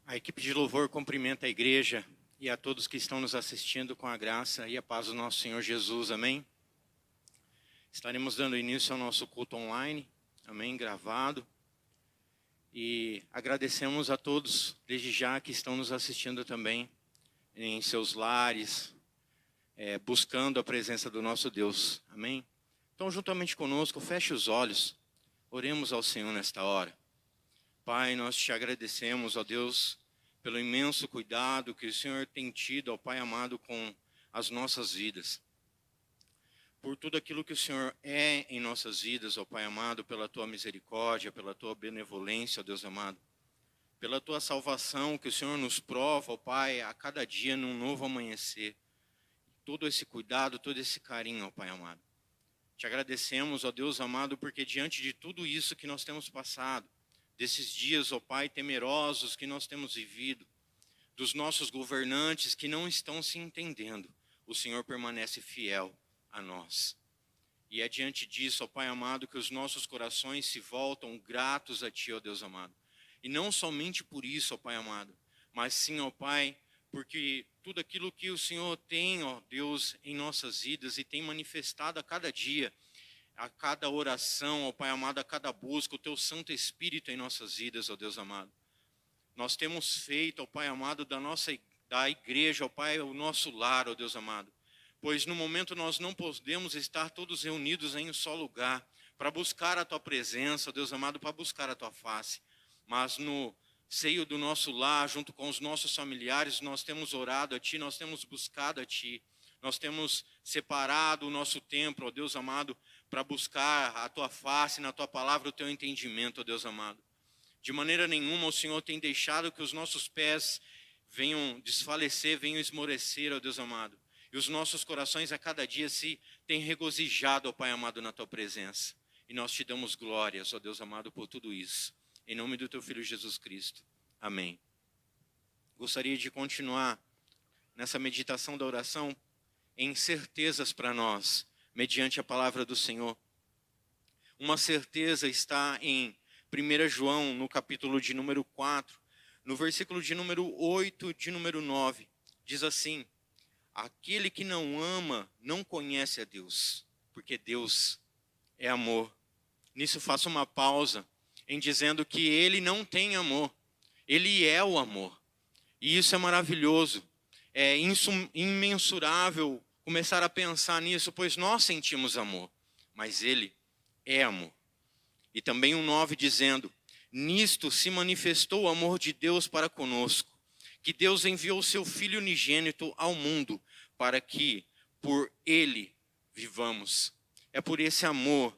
A equipe de louvor cumprimenta a igreja e a todos que estão nos assistindo com a graça e a paz do nosso Senhor Jesus, amém? Estaremos dando início ao nosso culto online, amém, gravado. E agradecemos a todos, desde já, que estão nos assistindo também em seus lares, buscando a presença do nosso Deus, amém? Então, juntamente conosco, feche os olhos, oremos ao Senhor nesta hora. Pai, nós te agradecemos, ó Deus, pelo imenso cuidado que o Senhor tem tido, ó Pai amado, com as nossas vidas. Por tudo aquilo que o Senhor é em nossas vidas, ó Pai amado, pela Tua misericórdia, pela Tua benevolência, ó Deus amado. Pela Tua salvação que o Senhor nos prova, ó Pai, a cada dia num novo amanhecer. Todo esse cuidado, todo esse carinho, ó Pai amado. Te agradecemos, ó Deus amado, porque diante de tudo isso que nós temos passado, desses dias, ó Pai, temerosos que nós temos vivido, dos nossos governantes que não estão se entendendo, o Senhor permanece fiel a nós. E é diante disso, ó Pai amado, que os nossos corações se voltam gratos a Ti, ó Deus amado. E não somente por isso, ó Pai amado, mas sim, ó Pai, porque tudo aquilo que o Senhor tem, ó Deus, em nossas vidas e tem manifestado a cada dia, a cada oração, ó Pai amado, a cada busca, o Teu Santo Espírito em nossas vidas, ó Deus amado. Nós temos feito, ó Pai amado, da igreja, ó Pai, o nosso lar, ó Deus amado. Pois no momento nós não podemos estar todos reunidos em um só lugar, para buscar a Tua presença, ó Deus amado, para buscar a Tua face. Mas no seio do nosso lar, junto com os nossos familiares, nós temos orado a Ti, nós temos buscado a Ti. Nós temos separado o nosso tempo, ó Deus amado, para buscar a Tua face, na Tua palavra, o Teu entendimento, ó Deus amado. De maneira nenhuma o Senhor tem deixado que os nossos pés venham desfalecer, venham esmorecer, ó Deus amado. E os nossos corações a cada dia se têm regozijado, ó Pai amado, na Tua presença. E nós Te damos glórias, ó Deus amado, por tudo isso. Em nome do Teu Filho Jesus Cristo. Amém. Gostaria de continuar nessa meditação da oração em certezas para nós, mediante a palavra do Senhor. Uma certeza está em 1 João, no capítulo de número 4, no versículo de número 8, de número 9. Diz assim: aquele que não ama não conhece a Deus, porque Deus é amor. Nisso faço uma pausa em dizendo que Ele não tem amor, Ele é o amor. E isso é maravilhoso, é imensurável começar a pensar nisso, pois nós sentimos amor, mas Ele é amor. E também o 9 dizendo: nisto se manifestou o amor de Deus para conosco, que Deus enviou o seu Filho unigênito ao mundo, para que por Ele vivamos. É por esse amor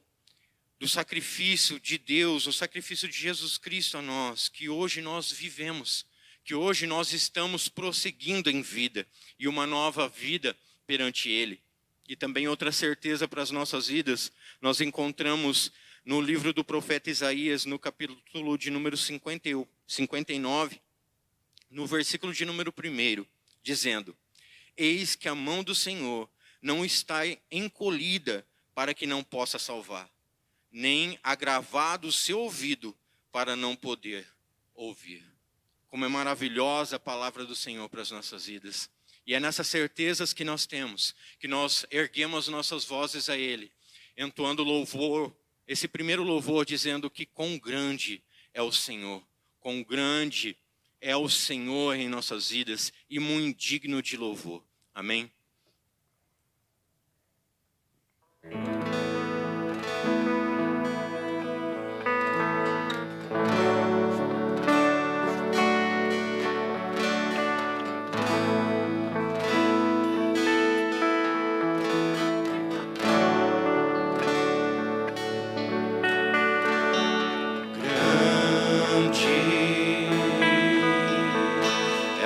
do sacrifício de Deus, o sacrifício de Jesus Cristo a nós, que hoje nós vivemos, que hoje nós estamos prosseguindo em vida, e uma nova vida perante Ele. E também outra certeza para as nossas vidas, nós encontramos no livro do profeta Isaías, no capítulo de número 59, no versículo de número 1, dizendo: eis que a mão do Senhor não está encolhida para que não possa salvar, nem agravado o seu ouvido para não poder ouvir. Como é maravilhosa a palavra do Senhor para as nossas vidas. E é nessas certezas que nós temos, que nós erguemos nossas vozes a Ele, entoando louvor, esse primeiro louvor dizendo que quão grande é o Senhor, quão grande é o Senhor em nossas vidas e muito digno de louvor. Amém?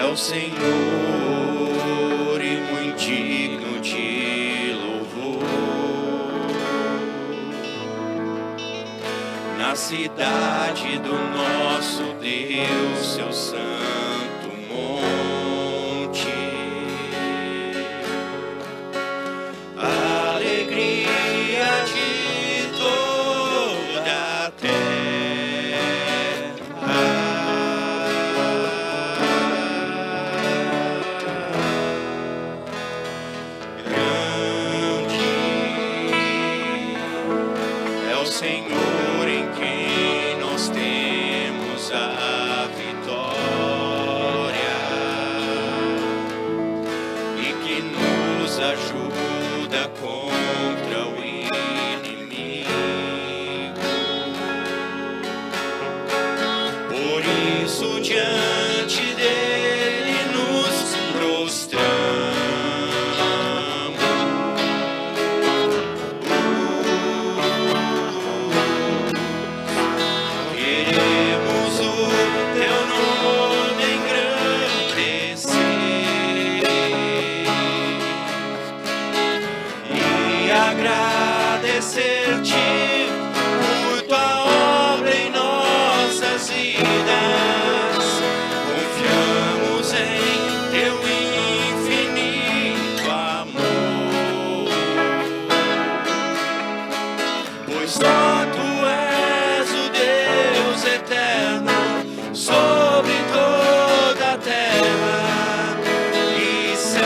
O Senhor e muito digno de louvor, na cidade do nosso Deus, seu santo monte. Alegria de toda a terra. Senhor em quem nós temos a vitória e que nos ajuda contra o inimigo. Por isso diante dele nos prostramos. Agradecer-te por tua obra em nossas vidas. Confiamos em teu infinito amor, pois só tu és o Deus eterno sobre toda a terra e céu.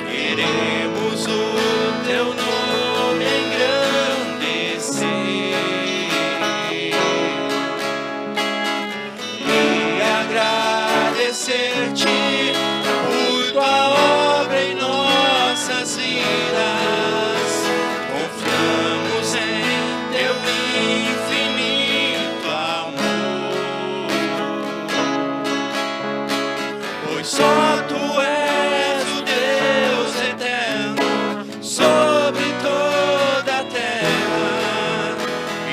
Queremos o teu nome engrandecer e agradecer-te por tua obra em nossas vidas. Confiamos em teu infinito amor, pois só tu és o Deus eterno sobre toda a terra e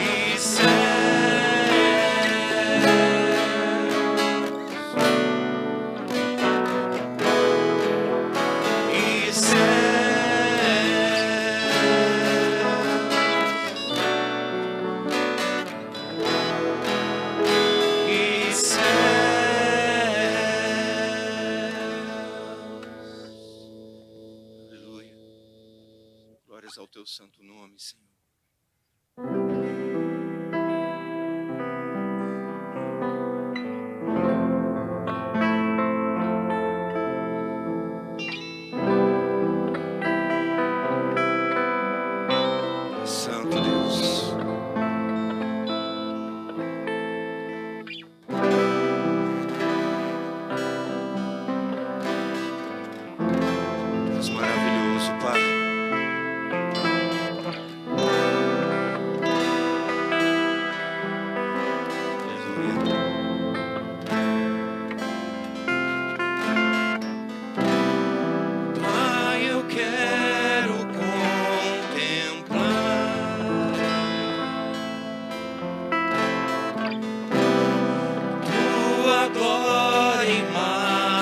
aleluia. Glórias ao teu santo nome, Senhor. Santo Deus. Deus maravilhoso, Pai. Aleluia. Pai, eu quero contemplar tua glória e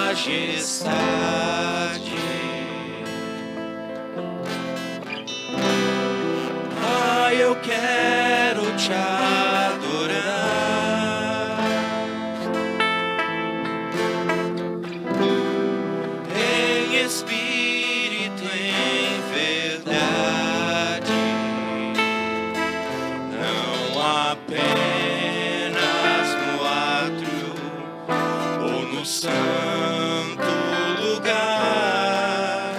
majestade. Pai, eu quero te adorar em espírito, em verdade, não apenas no átrio ou no santo lugar.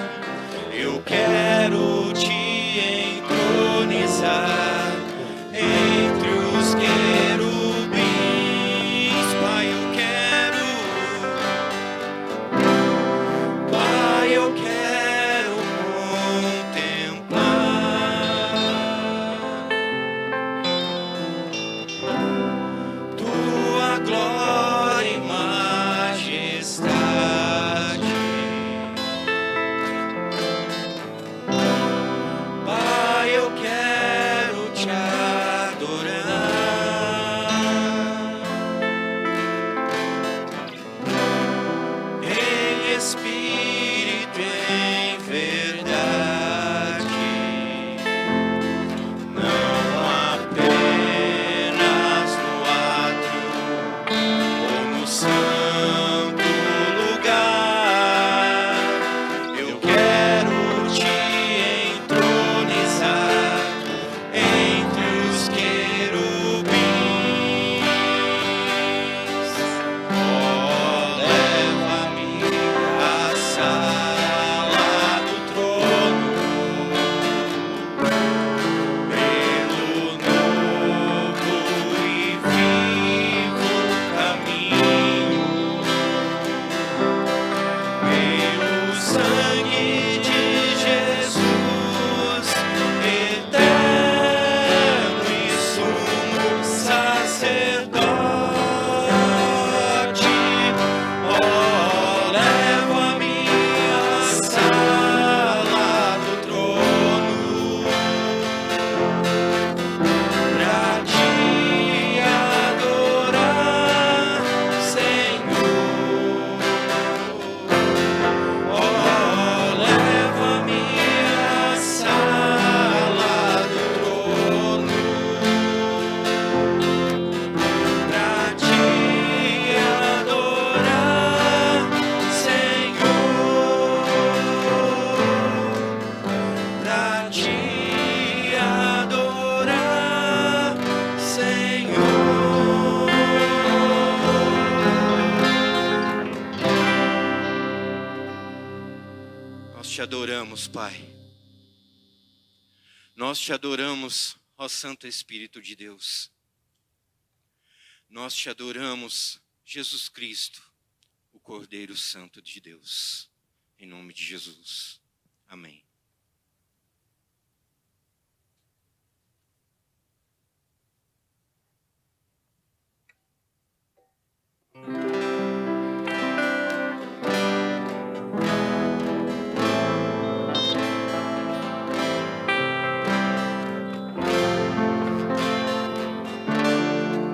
Eu quero te entronizar entre os querubins. Pai, eu quero Nós te adoramos, Pai. Nós te adoramos, ó Santo Espírito de Deus. Nós te adoramos, Jesus Cristo, o Cordeiro Santo de Deus. Em nome de Jesus. Amém.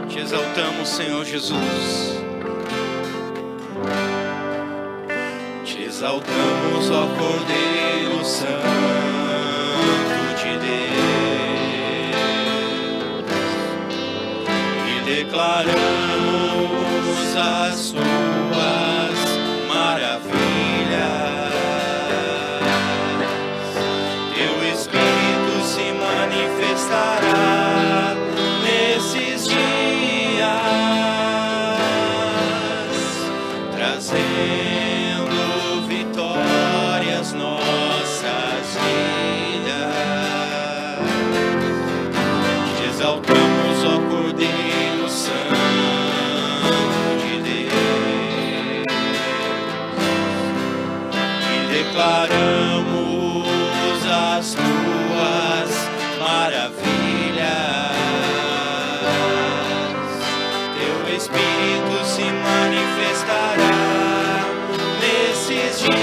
Te exaltamos, Senhor Jesus. Te exaltamos, ó Cordeiro Santo de Deus, e declaramos as suas maravilhas. Teu Espírito se manifestará nesses dias, trazendo vitórias nossas vidas. Te exaltamos, ó Cordeiro Santo de Deus, e declaramos as tuas maravilhas. Teu Espírito se manifestará nesses dias,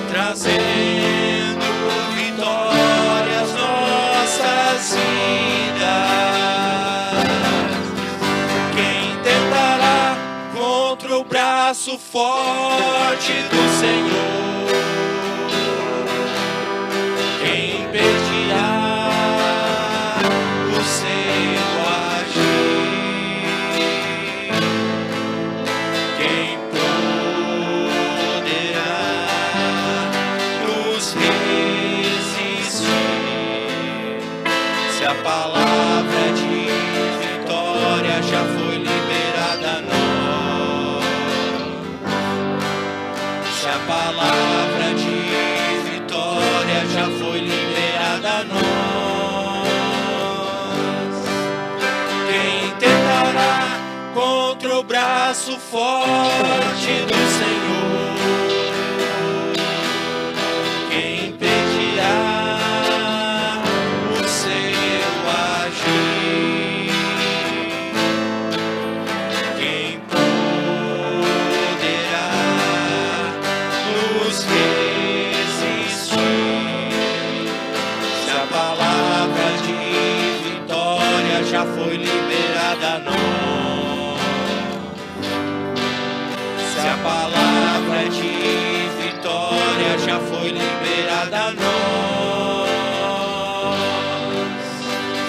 trazendo vitórias nossas vidas. Quem tentará contra o braço forte do Senhor? Quem impedirá o seu agir? Quem poderá nos resistir? Se a palavra de vitória já foi liberada a nós, se a palavra de vitória já foi liberada a nós, quem tentará contra o braço forte do Senhor? Quem impedirá o seu agir? Quem poderá nos resistir? Se a palavra de vitória já foi liberada a nós, se a palavra de vitória já foi liberada a nós,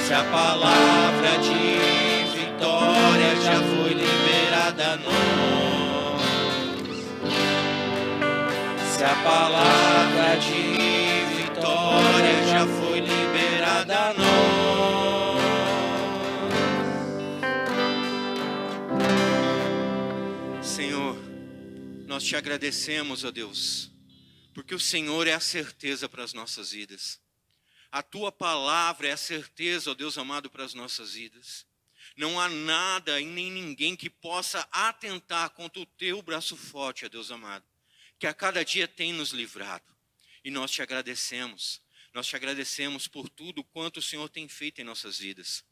se a palavra de vitória já foi liberada a nós, se a palavra de vitória já foi liberada a nós. Senhor, nós te agradecemos, ó Deus, porque o Senhor é a certeza para as nossas vidas. A tua palavra é a certeza, ó Deus amado, para as nossas vidas. Não há nada e nem ninguém que possa atentar contra o teu braço forte, ó Deus amado, que a cada dia tem nos livrado. E nós te agradecemos. Nós te agradecemos por tudo quanto o Senhor tem feito em nossas vidas.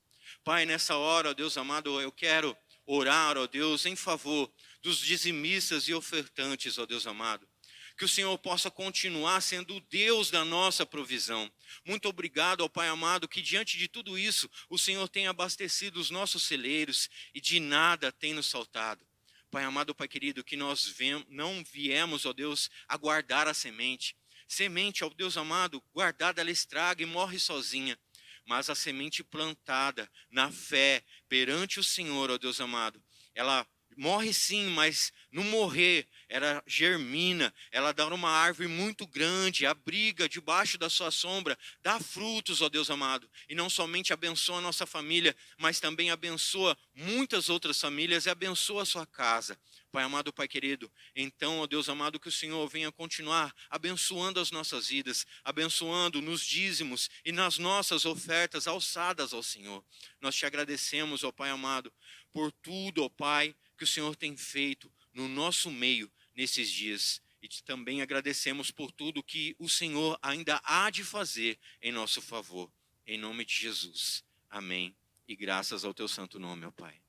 Pai, nessa hora, ó Deus amado, eu quero orar, ó Deus, em favor dos dizimistas e ofertantes, ó Deus amado. Que o Senhor possa continuar sendo o Deus da nossa provisão. Muito obrigado, ó Pai amado, que diante de tudo isso, o Senhor tem abastecido os nossos celeiros e de nada tem nos faltado. Pai amado, Pai querido, que nós não viemos, ó Deus, a guardar a semente. Semente, ó Deus amado, guardada ela estraga e morre sozinha. Mas a semente plantada na fé perante o Senhor, ó Deus amado, ela morre sim, mas no morrer, ela germina, ela dá uma árvore muito grande, abriga debaixo da sua sombra, dá frutos, ó Deus amado, e não somente abençoa a nossa família, mas também abençoa muitas outras famílias e abençoa a sua casa. Pai amado, Pai querido, então, ó Deus amado, que o Senhor venha continuar abençoando as nossas vidas, abençoando nos dízimos e nas nossas ofertas alçadas ao Senhor. Nós te agradecemos, ó Pai amado, por tudo, ó Pai, que o Senhor tem feito no nosso meio nesses dias. E te também agradecemos por tudo que o Senhor ainda há de fazer em nosso favor. Em nome de Jesus. Amém. E graças ao teu santo nome, ó Pai.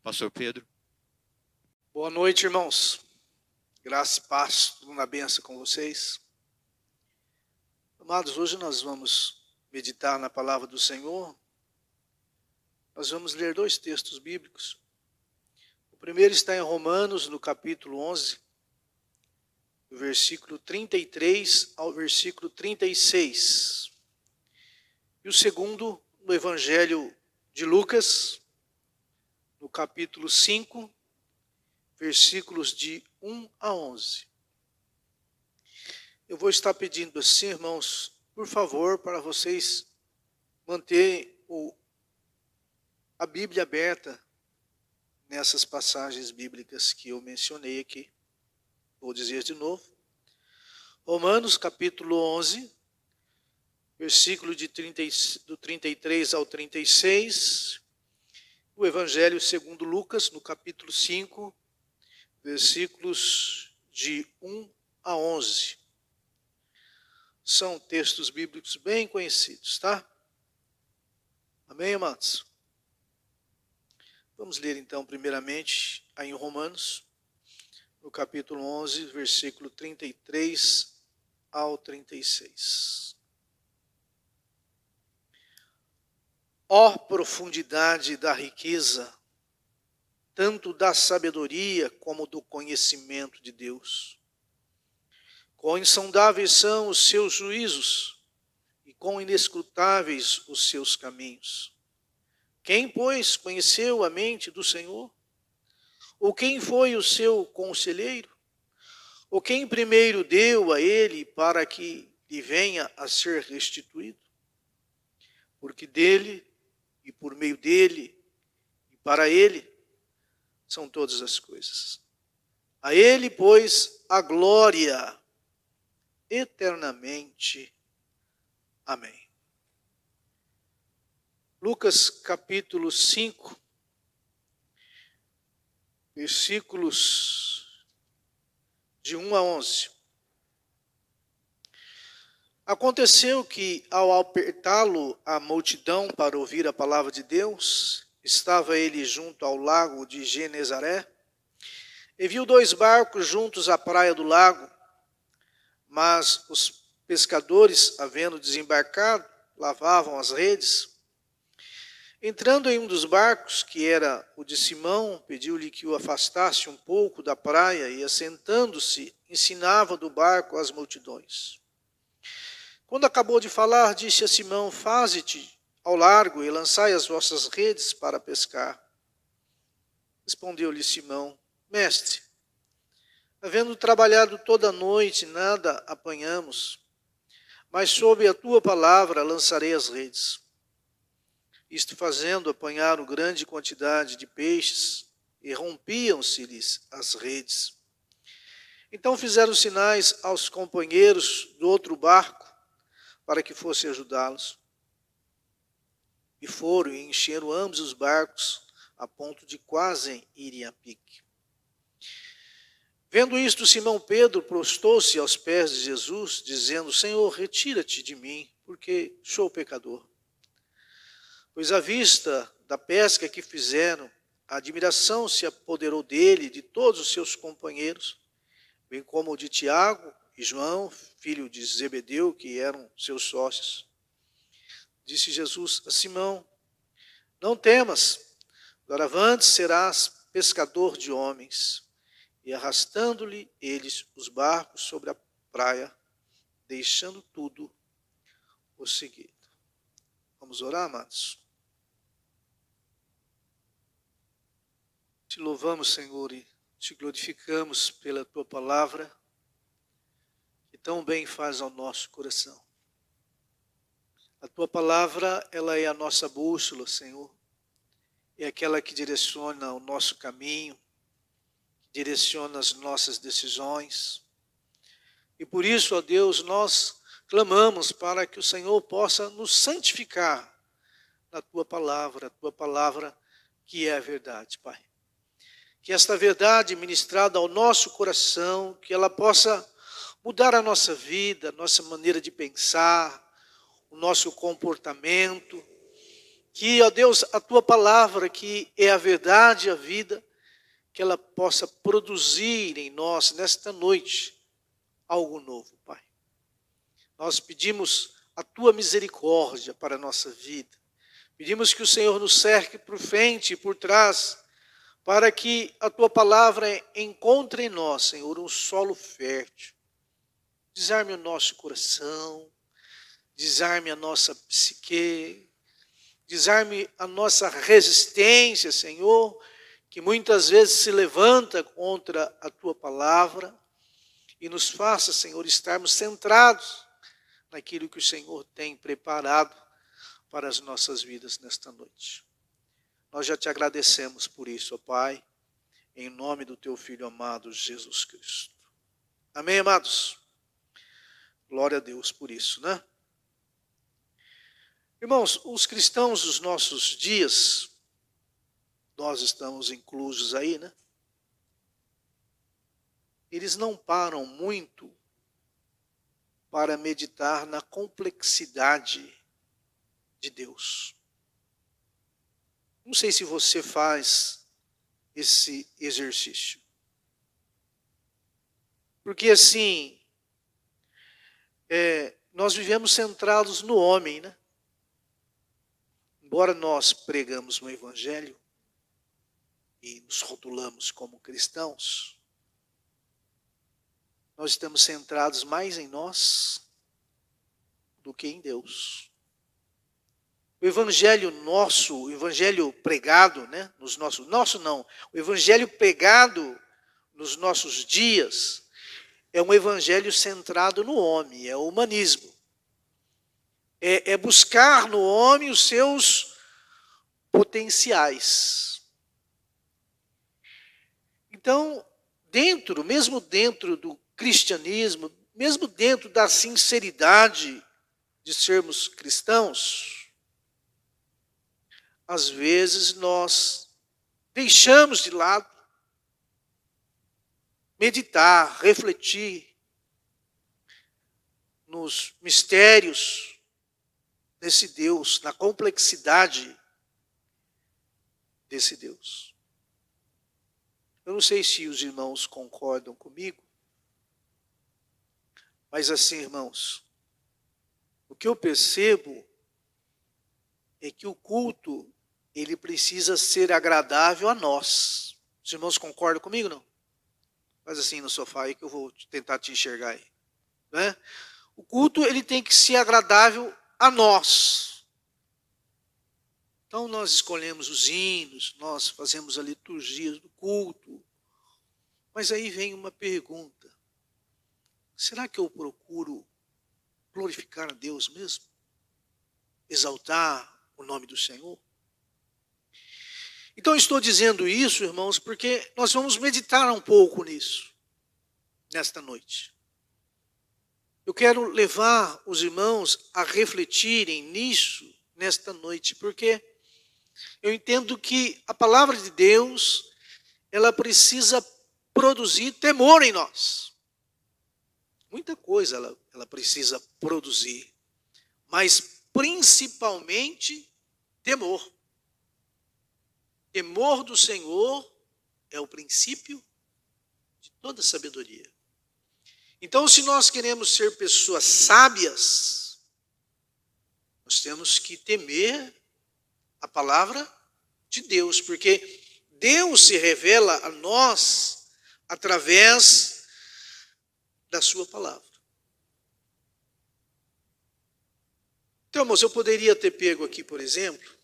Pastor Pedro. Boa noite, irmãos. Graça e paz, tudo na bênção com vocês. Amados, hoje nós vamos meditar na palavra do Senhor. Nós vamos ler 2 textos bíblicos. O primeiro está em Romanos, no capítulo 11, do versículo 33 ao versículo 36. E o segundo, no Evangelho de Lucas, no capítulo 5, versículos de 1 a 11. Eu vou estar pedindo assim, irmãos, por favor, para vocês manterem a Bíblia aberta nessas passagens bíblicas que eu mencionei aqui. Vou dizer de novo. Romanos, capítulo 11, versículo do 33 ao 36. O Evangelho segundo Lucas, no capítulo 5, versículos de 1 a 11. São textos bíblicos bem conhecidos, tá? Amém, amados? Vamos ler então, primeiramente, aí em Romanos, no capítulo 11, versículo 33 ao 36. Ó profundidade da riqueza, tanto da sabedoria como do conhecimento de Deus. Quão insondáveis são os seus juízos e quão inescrutáveis os seus caminhos. Quem, pois, conheceu a mente do Senhor? Ou quem foi o seu conselheiro? Ou quem primeiro deu a ele para que lhe venha a ser restituído? Porque dele, e por meio dele, e para ele, são todas as coisas. A ele, pois, a glória eternamente. Amém. Lucas capítulo 5, versículos de 1 a 11. Aconteceu que, ao apertá-lo a multidão para ouvir a palavra de Deus, estava ele junto ao lago de Genezaré, e viu 2 barcos juntos à praia do lago, mas os pescadores, havendo desembarcado, lavavam as redes. Entrando em um dos barcos, que era o de Simão, pediu-lhe que o afastasse um pouco da praia e, assentando-se, ensinava do barco às multidões. Quando acabou de falar, disse a Simão: Faze-te ao largo e lançai as vossas redes para pescar. Respondeu-lhe Simão: Mestre, havendo trabalhado toda a noite, nada apanhamos, mas sob a tua palavra lançarei as redes. Isto fazendo, apanharam grande quantidade de peixes e rompiam-se-lhes as redes. Então fizeram sinais aos companheiros do outro barco para que fosse ajudá-los. E foram e encheram ambos os barcos a ponto de quase irem a pique. Vendo isto, Simão Pedro prostou-se aos pés de Jesus, dizendo: Senhor, retira-te de mim, porque sou pecador. Pois à vista da pesca que fizeram, a admiração se apoderou dele e de todos os seus companheiros, bem como de Tiago e João, filho de Zebedeu, que eram seus sócios. Disse Jesus a Simão: Não temas, doravante serás pescador de homens. E arrastando-lhe eles os barcos sobre a praia, deixando tudo, o seguiram. Vamos orar, amados? Te louvamos, Senhor, e te glorificamos pela tua palavra, que tão bem faz ao nosso coração. A tua palavra, ela é a nossa bússola, Senhor. É aquela que direciona o nosso caminho, que direciona as nossas decisões. E por isso, ó Deus, nós clamamos para que o Senhor possa nos santificar na tua palavra, a tua palavra que é a verdade, Pai. Que esta verdade ministrada ao nosso coração, que ela possa mudar a nossa vida, a nossa maneira de pensar, o nosso comportamento. Que, ó Deus, a tua palavra, que é a verdade e a vida, que ela possa produzir em nós, nesta noite, algo novo, Pai. Nós pedimos a tua misericórdia para a nossa vida. Pedimos que o Senhor nos cerque por frente e por trás, para que a tua palavra encontre em nós, Senhor, um solo fértil. Desarme o nosso coração, desarme a nossa psique, desarme a nossa resistência, Senhor, que muitas vezes se levanta contra a tua palavra, e nos faça, Senhor, estarmos centrados naquilo que o Senhor tem preparado para as nossas vidas nesta noite. Nós já te agradecemos por isso, ó Pai, em nome do teu Filho amado, Jesus Cristo. Amém, amados? Glória a Deus por isso, né? Irmãos, os cristãos dos nossos dias, nós estamos inclusos aí, né? Eles não param muito para meditar na complexidade de Deus. Não sei se você faz esse exercício. Porque assim, nós vivemos centrados no homem, né? Embora nós pregamos no Evangelho e nos rotulamos como cristãos, nós estamos centrados mais em nós do que em Deus. O evangelho nosso, o evangelho pregado, né, o evangelho pregado nos nossos dias é um evangelho centrado no homem, é o humanismo. É buscar no homem os seus potenciais. Então, mesmo dentro do cristianismo, mesmo dentro da sinceridade de sermos cristãos, às vezes nós deixamos de lado meditar, refletir nos mistérios desse Deus, na complexidade desse Deus. Eu não sei se os irmãos concordam comigo, mas assim, irmãos, o que eu percebo é que o culto, ele precisa ser agradável a nós. Os irmãos concordam comigo, não? Faz assim no sofá aí que eu vou tentar te enxergar aí. Né? O culto, ele tem que ser agradável a nós. Então nós escolhemos os hinos, nós fazemos a liturgia do culto. Mas aí vem uma pergunta. Será que eu procuro glorificar a Deus mesmo? Exaltar o nome do Senhor? Então, estou dizendo isso, irmãos, porque nós vamos meditar um pouco nisso, nesta noite. Eu quero levar os irmãos a refletirem nisso, nesta noite, porque eu entendo que a palavra de Deus, ela precisa produzir temor em nós. Muita coisa ela precisa produzir, mas principalmente temor. Temor do Senhor é o princípio de toda sabedoria. Então, se nós queremos ser pessoas sábias, nós temos que temer a palavra de Deus, porque Deus se revela a nós através da sua palavra. Então, irmãos, eu poderia ter pego aqui, por exemplo,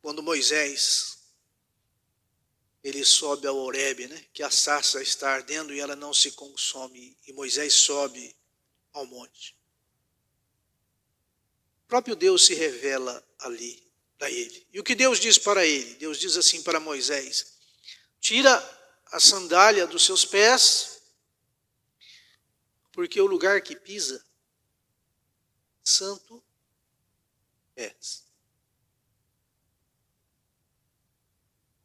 quando Moisés, ele sobe ao Horebe, né? Que a sarça está ardendo e ela não se consome, e Moisés sobe ao monte. O próprio Deus se revela ali para ele. E o que Deus diz para ele? Deus diz assim para Moisés: tira a sandália dos seus pés, porque o lugar que pisa, santo és.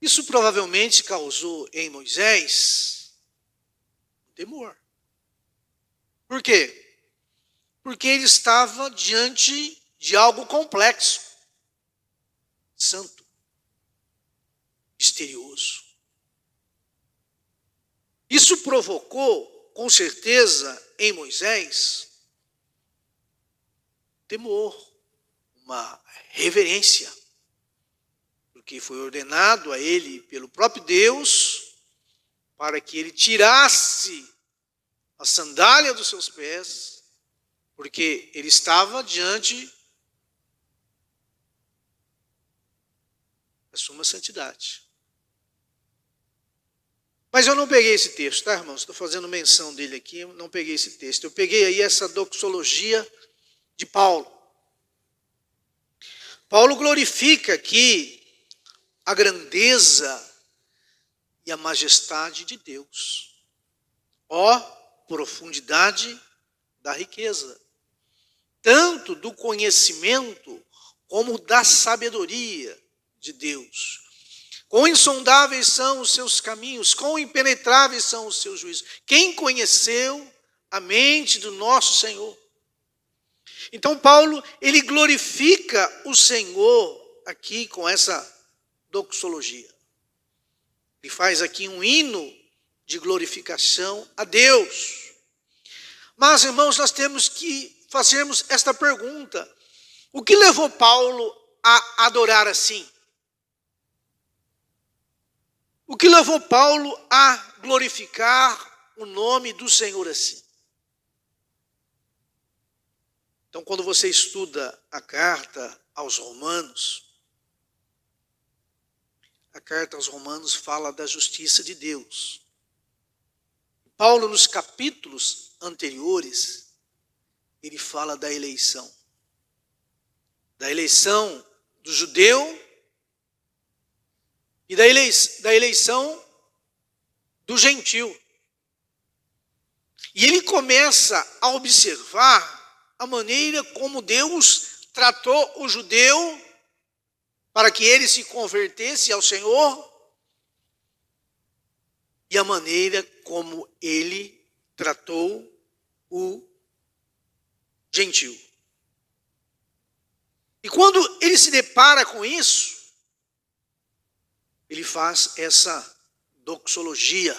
Isso provavelmente causou em Moisés temor. Por quê? Porque ele estava diante de algo complexo, santo, misterioso. Isso provocou, com certeza, em Moisés, temor, uma reverência, porque foi ordenado a ele pelo próprio Deus para que ele tirasse a sandália dos seus pés, porque ele estava diante da suma santidade. Mas eu não peguei esse texto, tá, irmãos? Estou fazendo menção dele aqui, eu não peguei esse texto. Eu peguei aí essa doxologia de Paulo. Paulo glorifica aqui a grandeza e a majestade de Deus. Ó, profundidade da riqueza, tanto do conhecimento como da sabedoria de Deus. Quão insondáveis são os seus caminhos, quão impenetráveis são os seus juízos. Quem conheceu a mente do nosso Senhor? Então Paulo, ele glorifica o Senhor aqui com essa doxologia. Ele faz aqui um hino de glorificação a Deus. Mas, irmãos, nós temos que fazermos esta pergunta: o que levou Paulo a adorar assim? O que levou Paulo a glorificar o nome do Senhor assim? Então, quando você estuda a carta aos Romanos, a carta aos Romanos fala da justiça de Deus. Paulo, nos capítulos anteriores, ele fala da eleição do judeu e da eleição do gentil. E ele começa a observar a maneira como Deus tratou o judeu para que ele se convertesse ao Senhor e a maneira como ele tratou o gentil. E quando ele se depara com isso, ele faz essa doxologia,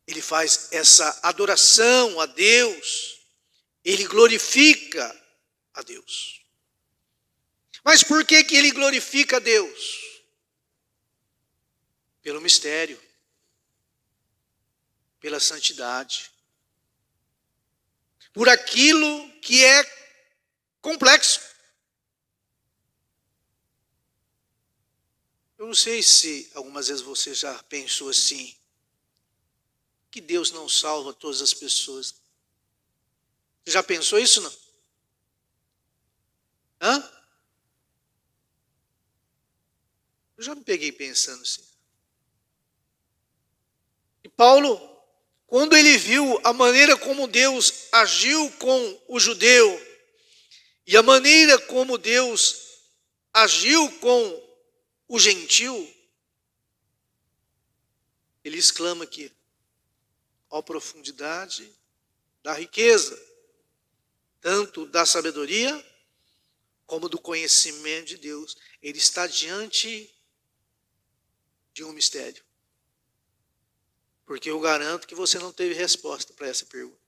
ele faz essa adoração a Deus, ele glorifica a Deus. Mas por que ele glorifica a Deus? Pelo mistério, pela santidade, por aquilo que é complexo. Eu não sei se algumas vezes você já pensou assim, que Deus não salva todas as pessoas. Você já pensou isso, não? Hã? Eu já me peguei pensando assim. E Paulo, quando ele viu a maneira como Deus agiu com o judeu, e a maneira como Deus agiu com o gentil, ele exclama aqui: ó profundidade da riqueza, tanto da sabedoria como do conhecimento de Deus. Ele está diante de um mistério. Porque eu garanto que você não teve resposta para essa pergunta.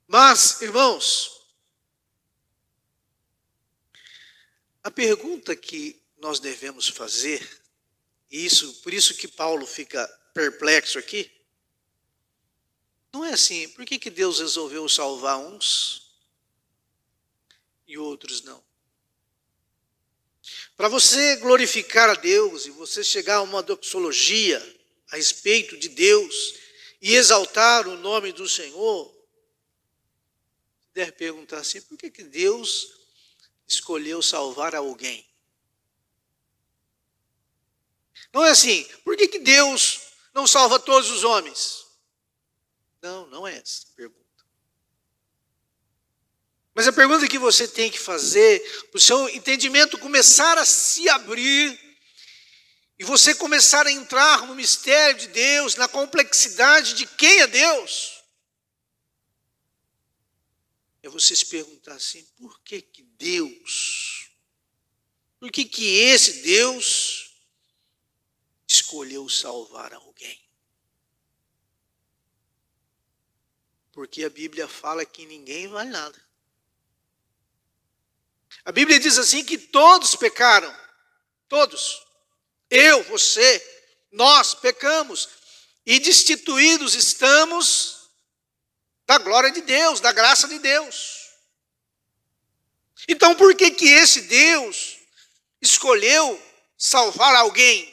Mas, irmãos, a pergunta que nós devemos fazer, e por isso que Paulo fica perplexo aqui, não é assim: por que Deus resolveu salvar uns e outros não? Para você glorificar a Deus e você chegar a uma doxologia a respeito de Deus e exaltar o nome do Senhor, deve perguntar assim: por que Deus escolheu salvar alguém? Não é assim: por que Deus não salva todos os homens? Não, não é essa a pergunta. Mas a pergunta que você tem que fazer, para o seu entendimento começar a se abrir, e você começar a entrar no mistério de Deus, na complexidade de quem é Deus, é você se perguntar assim: por que Deus, por que esse Deus escolheu salvar alguém? Porque a Bíblia fala que ninguém vale nada. A Bíblia diz assim que todos pecaram, todos. Eu, você, nós pecamos e destituídos estamos da glória de Deus, da graça de Deus. Então por que esse Deus escolheu salvar alguém?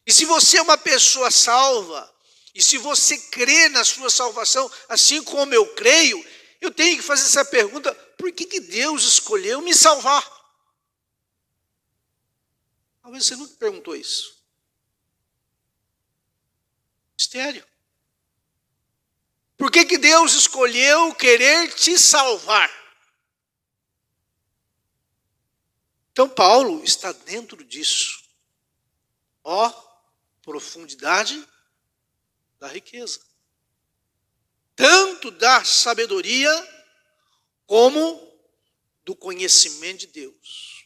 E se você é uma pessoa salva, e se você crê na sua salvação, assim como eu creio, eu tenho que fazer essa pergunta: por que Deus escolheu me salvar? Talvez você nunca perguntou isso. Mistério. Por que Deus escolheu querer te salvar? Então Paulo está dentro disso. Ó, profundidade da riqueza. Tanto da sabedoria como do conhecimento de Deus.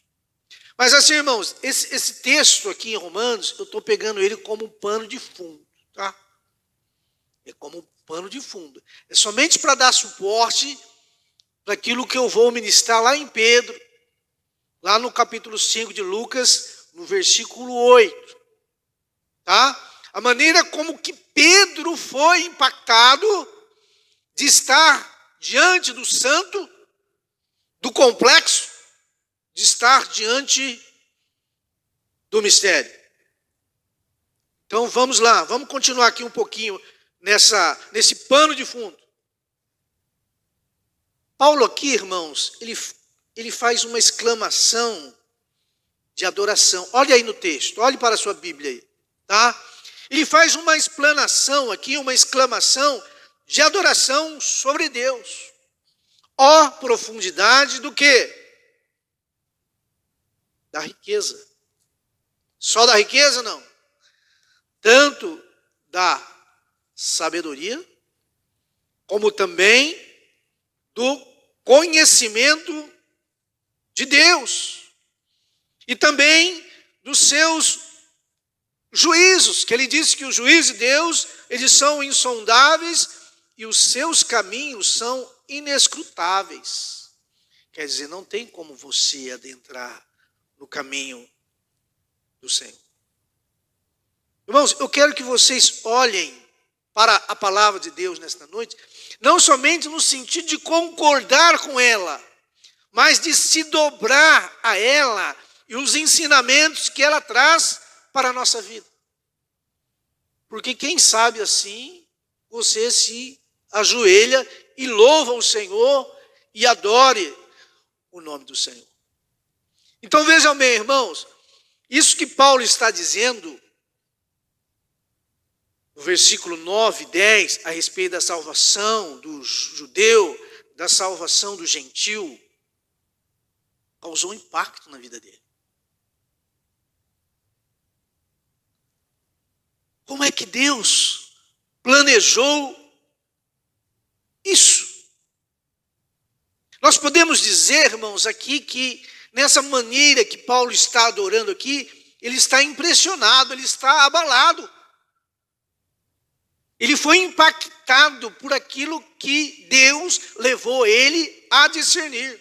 Mas assim, irmãos, esse texto aqui em Romanos, eu estou pegando ele como um pano de fundo, tá? É como um pano de fundo. É somente para dar suporte para aquilo que eu vou ministrar lá em Pedro, lá no capítulo 5 de Lucas, no versículo 8. Tá? A maneira como que Pedro foi impactado de estar diante do santo, do complexo, de estar diante do mistério. Então vamos lá, vamos continuar aqui um pouquinho nesse pano de fundo. Paulo aqui, irmãos, ele faz uma exclamação de adoração. Olha aí no texto, olhe para a sua Bíblia aí, tá? Ele faz uma explanação aqui, uma exclamação de adoração sobre Deus. Ó profundidade do quê? Da riqueza. Só da riqueza, não. Tanto da sabedoria, como também do conhecimento de Deus. E também dos seus juízos, que ele disse que os juízos de Deus, eles são insondáveis e os seus caminhos são inescrutáveis. Quer dizer, não tem como você adentrar no caminho do Senhor. Irmãos, eu quero que vocês olhem para a palavra de Deus nesta noite, não somente no sentido de concordar com ela, mas de se dobrar a ela e os ensinamentos que ela traz para a nossa vida. Porque quem sabe assim, você se ajoelha e louva o Senhor e adore o nome do Senhor. Então vejam bem, irmãos, isso que Paulo está dizendo, no versículo 9 e 10, a respeito da salvação do judeu, da salvação do gentil, causou impacto na vida dele. Como é que Deus planejou isso? Nós podemos dizer, irmãos, aqui que nessa maneira que Paulo está adorando aqui, ele está impressionado, ele está abalado. Ele foi impactado por aquilo que Deus levou ele a discernir.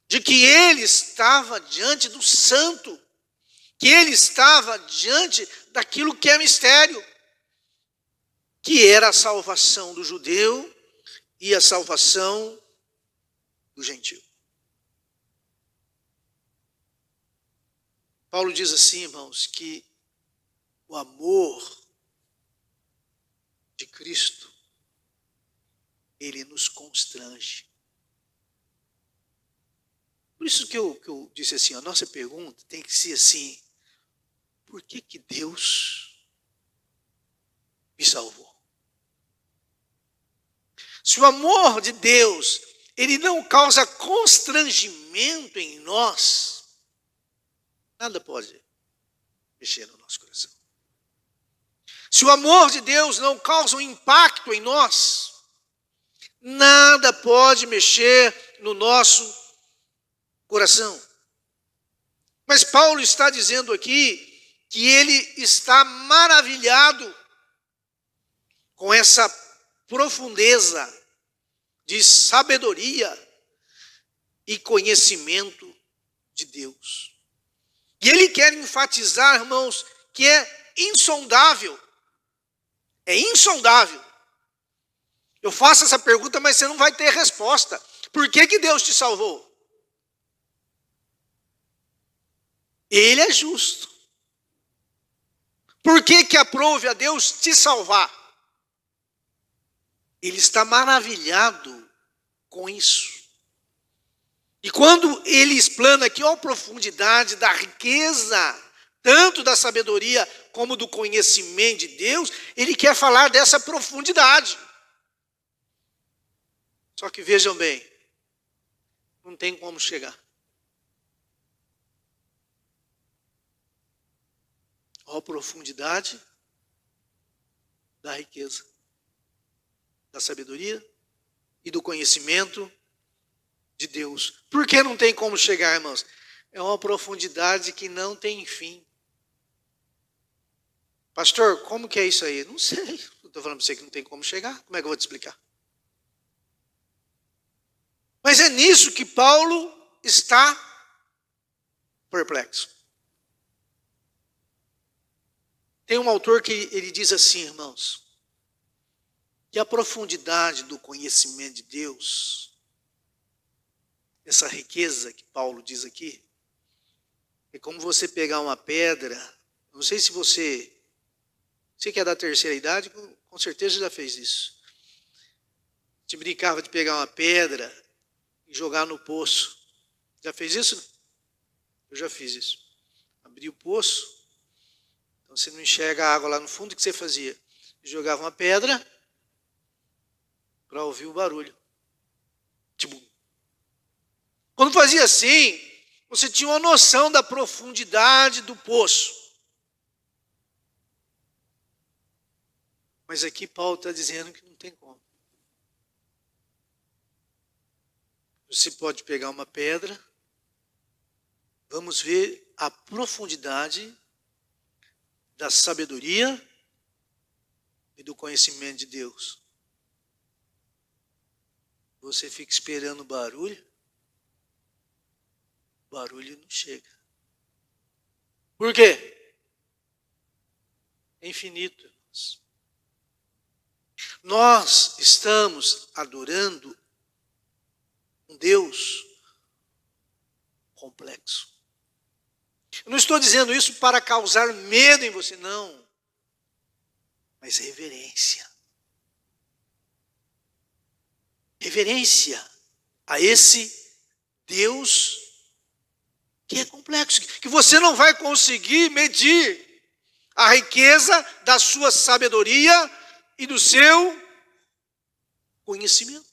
De que ele estava diante do santo, que ele estava diante daquilo que é mistério, que era a salvação do judeu e a salvação do gentil. Paulo diz assim, irmãos, que o amor de Cristo, ele nos constrange. Por isso que eu disse assim, a nossa pergunta tem que ser assim, por que Deus me salvou? Se o amor de Deus, ele não causa constrangimento em nós, nada pode mexer no nosso coração. Se o amor de Deus não causa um impacto em nós, nada pode mexer no nosso coração. Mas Paulo está dizendo aqui que ele está maravilhado com essa profundeza de sabedoria e conhecimento de Deus. E ele quer enfatizar, irmãos, que é insondável. É insondável. Eu faço essa pergunta, mas você não vai ter resposta. Por que Deus te salvou? Ele é justo. Por que aprove a Deus te salvar? Ele está maravilhado com isso. E quando ele explana aqui a profundidade da riqueza, tanto da sabedoria como do conhecimento de Deus, ele quer falar dessa profundidade. Só que vejam bem, não tem como chegar. A profundidade da riqueza, da sabedoria e do conhecimento de Deus. Por que não tem como chegar, irmãos? É uma profundidade que não tem fim. Pastor, como que é isso aí? Não sei. Estou falando para você que não tem como chegar. Como é que eu vou te explicar? Mas é nisso que Paulo está perplexo. Tem um autor que ele diz assim, irmãos, que a profundidade do conhecimento de Deus, essa riqueza que Paulo diz aqui, é como você pegar uma pedra. Não sei se você que é da terceira idade, com certeza já fez isso. A gente brincava de pegar uma pedra e jogar no poço. Já fez isso? Eu já fiz isso. Abri o poço, então você não enxerga a água lá no fundo, o que você fazia? Jogava uma pedra para ouvir o barulho. Tipo, quando fazia assim, você tinha uma noção da profundidade do poço. Mas aqui Paulo está dizendo que não tem como. Você pode pegar uma pedra, vamos ver a profundidade da sabedoria e do conhecimento de Deus. Você fica esperando o barulho não chega. Por quê? É infinito. Nós estamos adorando um Deus complexo. Eu não estou dizendo isso para causar medo em você, não. Mas reverência. Reverência a esse Deus que é complexo, que você não vai conseguir medir a riqueza da sua sabedoria e do seu conhecimento.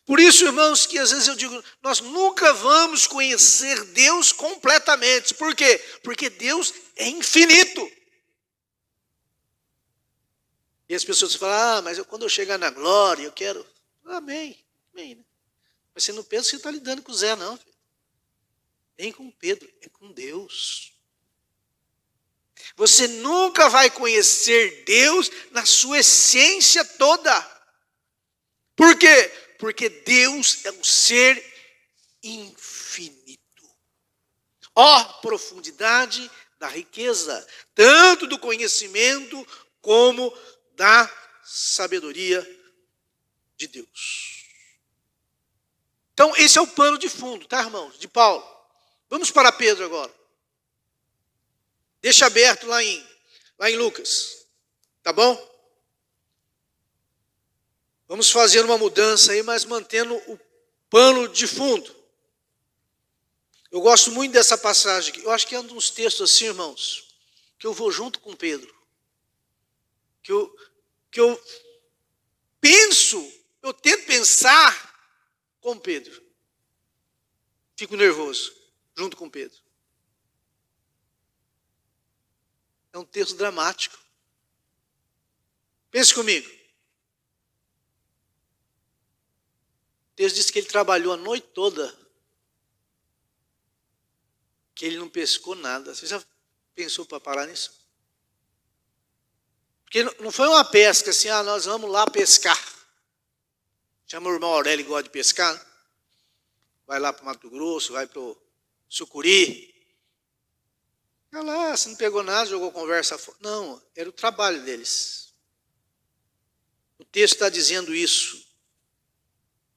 Por isso, irmãos, que às vezes eu digo, nós nunca vamos conhecer Deus completamente. Por quê? Porque Deus é infinito. E as pessoas falam, mas quando eu chegar na glória, eu quero... Amém. Amém, né? Mas você não pensa que você está lidando com o Zé, não. Nem com Pedro, é com Deus. Você nunca vai conhecer Deus na sua essência toda. Por quê? Porque Deus é um ser infinito. Ó, profundidade da riqueza, tanto do conhecimento como da sabedoria de Deus. Então, esse é o pano de fundo, tá, irmãos? De Paulo. Vamos para Pedro agora. Deixa aberto lá em Lucas. Tá bom? Vamos fazer uma mudança aí, mas mantendo o pano de fundo. Eu gosto muito dessa passagem aqui. Eu acho que é um dos textos assim, irmãos, que eu vou junto com Pedro. Que eu tento pensar com Pedro. Fico nervoso, junto com Pedro. É um texto dramático. Pense comigo. O texto diz que ele trabalhou a noite toda, que ele não pescou nada. Você já pensou para parar nisso? Porque não foi uma pesca assim, nós vamos lá pescar. Chama o irmão Aurélio, que gosta de pescar, né? Vai lá para o Mato Grosso, vai para o Sucuri. Fica lá, você não pegou nada, jogou conversa fora. Não, era o trabalho deles. O texto está dizendo isso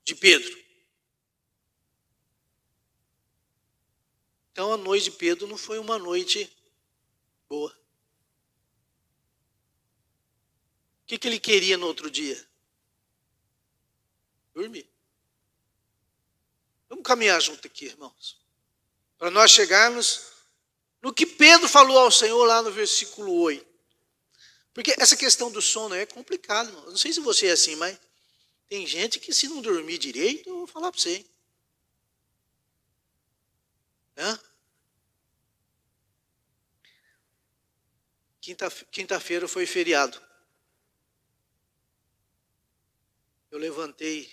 de Pedro. Então a noite de Pedro não foi uma noite boa. O que ele queria no outro dia? Dormir. Vamos caminhar junto aqui, irmãos. Para nós chegarmos no que Pedro falou ao Senhor lá no versículo 8. Porque essa questão do sono é complicada, irmão. Eu não sei se você é assim, mas tem gente que se não dormir direito, eu vou falar para você. Hein? Quinta-feira foi feriado. Eu levantei,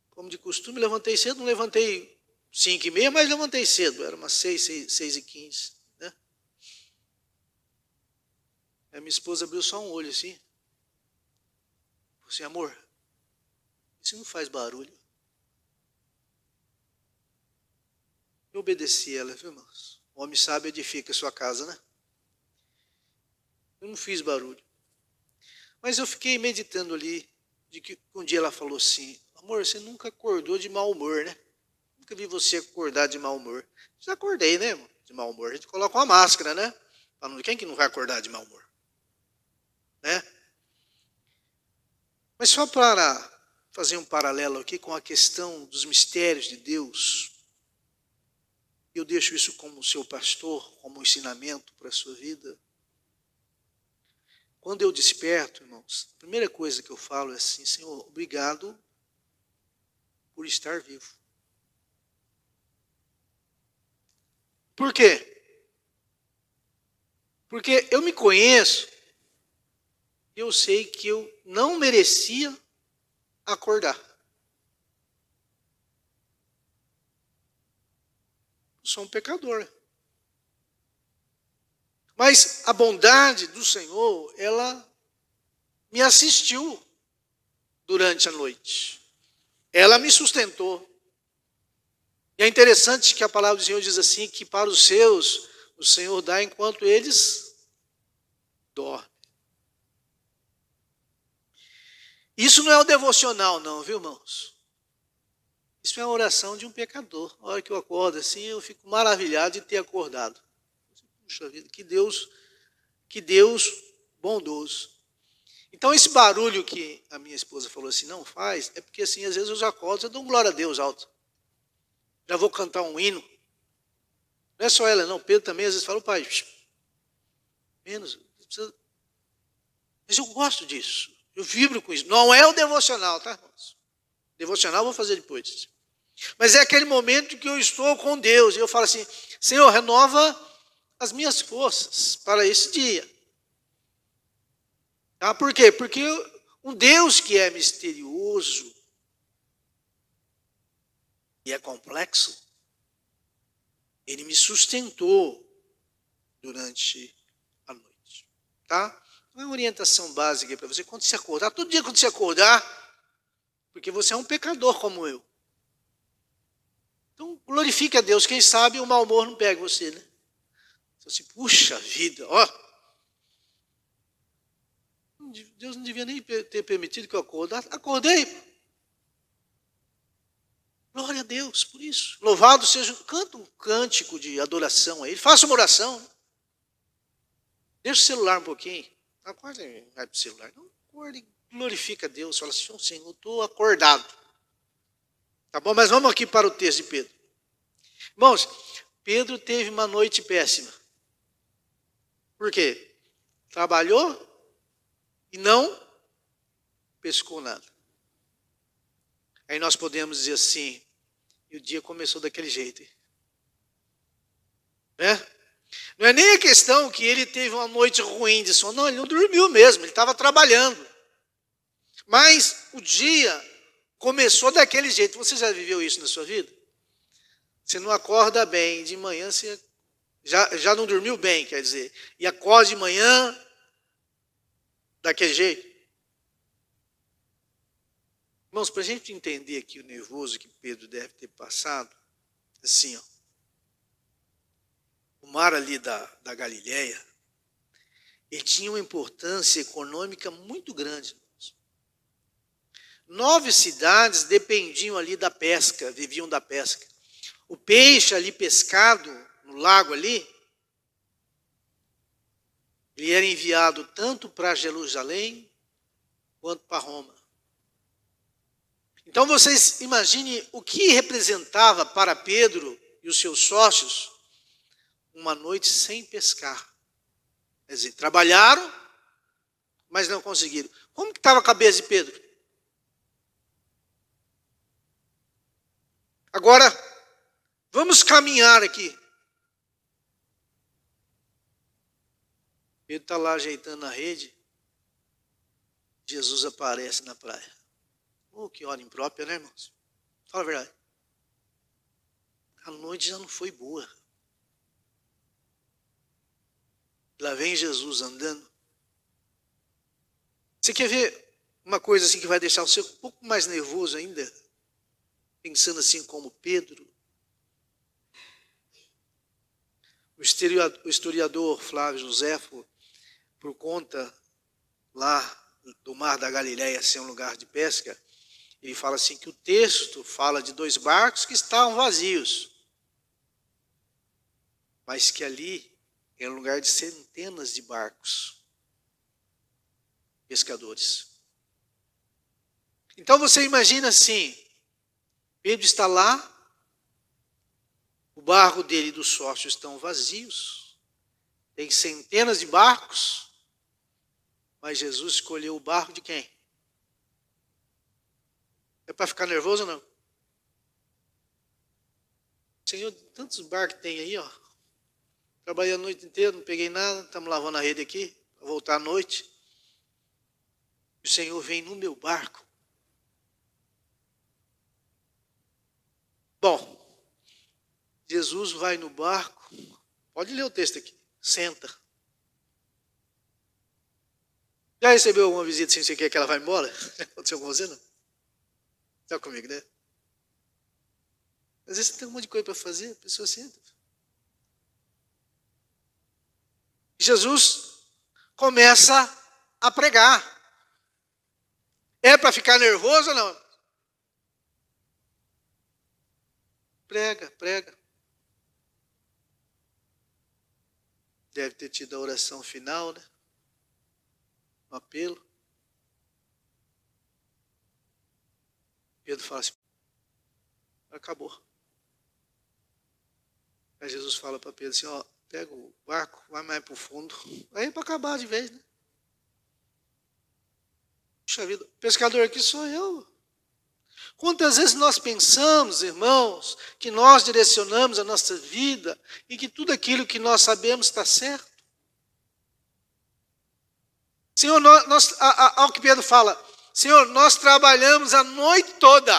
como de costume, levantei cedo, não levantei 5h30, mas levantei cedo, era umas 6h15. Né? A minha esposa abriu só um olho assim. Falei assim, amor, isso não faz barulho. Eu obedeci ela, viu, irmãos? O homem sábio edifica a sua casa, né? Eu não fiz barulho. Mas eu fiquei meditando ali, de que um dia ela falou assim, amor, você nunca acordou de mau humor, né? Nunca vi você acordar de mau humor. Já acordei, né, irmão? De mau humor. A gente coloca uma máscara, né? Quem que não vai acordar de mau humor? Né? Mas só para fazer um paralelo aqui com a questão dos mistérios de Deus, eu deixo isso como seu pastor, como um ensinamento para a sua vida. Quando eu desperto, irmãos, a primeira coisa que eu falo é assim, Senhor, obrigado por estar vivo. Por quê? Porque eu me conheço, eu sei que eu não merecia acordar. Eu sou um pecador. Mas a bondade do Senhor, ela me assistiu durante a noite. Ela me sustentou. E é interessante que a palavra do Senhor diz assim, que para os seus, o Senhor dá enquanto eles dormem. Isso não é o devocional não, viu, irmãos? Isso é a oração de um pecador. A hora que eu acordo assim, eu fico maravilhado de ter acordado. Puxa vida, que Deus bondoso. Então esse barulho que a minha esposa falou assim, não faz, é porque assim, às vezes eu já acordo, eu dou glória a Deus alto. Já vou cantar um hino. Não é só ela, não. Pedro também às vezes fala, pai, menos. Mas eu gosto disso. Eu vibro com isso. Não é o devocional, tá, irmãos? Devocional eu vou fazer depois. Mas é aquele momento que eu estou com Deus. E eu falo assim, Senhor, renova as minhas forças para esse dia. Tá? Por quê? Porque um Deus que é misterioso e é complexo, ele me sustentou durante a noite. Tá? Não é uma orientação básica para você. Quando você acordar, todo dia quando você acordar, porque você é um pecador como eu. Então, glorifique a Deus. Quem sabe o mau humor não pega você, né? Você assim, puxa vida, ó. Deus não devia nem ter permitido que eu acordasse. Acordei. Glória a Deus por isso. Louvado seja, canta um cântico de adoração a Ele. Faça uma oração. Deixa o celular um pouquinho. Acorda e vai para o celular. Não, acorda e glorifica a Deus. Fala assim, Senhor, estou acordado. Tá bom? Mas vamos aqui para o texto de Pedro. Irmãos, Pedro teve uma noite péssima. Por quê? Trabalhou e não pescou nada. Aí nós podemos dizer assim, e o dia começou daquele jeito. Né? Não é nem a questão que ele teve uma noite ruim de sono. Não, ele não dormiu mesmo, ele estava trabalhando. Mas o dia começou daquele jeito. Você já viveu isso na sua vida? Você não acorda bem, de manhã você já não dormiu bem, quer dizer. E acorda de manhã daquele jeito. Irmãos, para a gente entender aqui o nervoso que Pedro deve ter passado, assim, ó, o mar ali da Galileia, ele tinha uma importância econômica muito grande. 9 cidades dependiam ali da pesca, viviam da pesca. O peixe ali pescado, no lago ali, ele era enviado tanto para Jerusalém, quanto para Roma. Então vocês imaginem o que representava para Pedro e os seus sócios uma noite sem pescar. Quer dizer, trabalharam, mas não conseguiram. Como que estava a cabeça de Pedro? Agora, vamos caminhar aqui. Pedro está lá ajeitando a rede. Jesus aparece na praia. Oh, que hora imprópria, né, irmãos? Fala a verdade. A noite já não foi boa. Lá vem Jesus andando. Você quer ver uma coisa assim que vai deixar você um pouco mais nervoso ainda? Pensando assim como Pedro. O historiador Flávio Joséfo, por conta lá do mar da Galileia ser um lugar de pesca, ele fala assim que o texto fala de 2 barcos que estavam vazios, mas que ali era um lugar de centenas de barcos pescadores. Então você imagina assim, Pedro está lá, o barco dele e dos sócios estão vazios, tem centenas de barcos, mas Jesus escolheu o barco de quem? É para ficar nervoso ou não? Senhor, tantos barcos tem aí, ó. Trabalhei a noite inteira, não peguei nada, estamos lavando a rede aqui, para voltar à noite. O Senhor vem no meu barco. Bom, Jesus vai no barco, pode ler o texto aqui, senta. Já recebeu alguma visita sem você quer que ela vá embora? Já aconteceu com você, não? Está comigo, né? Às vezes você tem um monte de coisa para fazer, a pessoa senta. Jesus começa a pregar. É para ficar nervoso ou não? Prega, prega. Deve ter tido a oração final, né? Um apelo. Pedro fala assim, acabou. Aí Jesus fala para Pedro assim, ó, pega o barco, vai mais para o fundo. Aí é para acabar de vez, né? Puxa vida, pescador aqui sou eu. Quantas vezes nós pensamos, irmãos, que nós direcionamos a nossa vida e que tudo aquilo que nós sabemos está certo? Senhor, ao que Pedro fala, Senhor, nós trabalhamos a noite toda.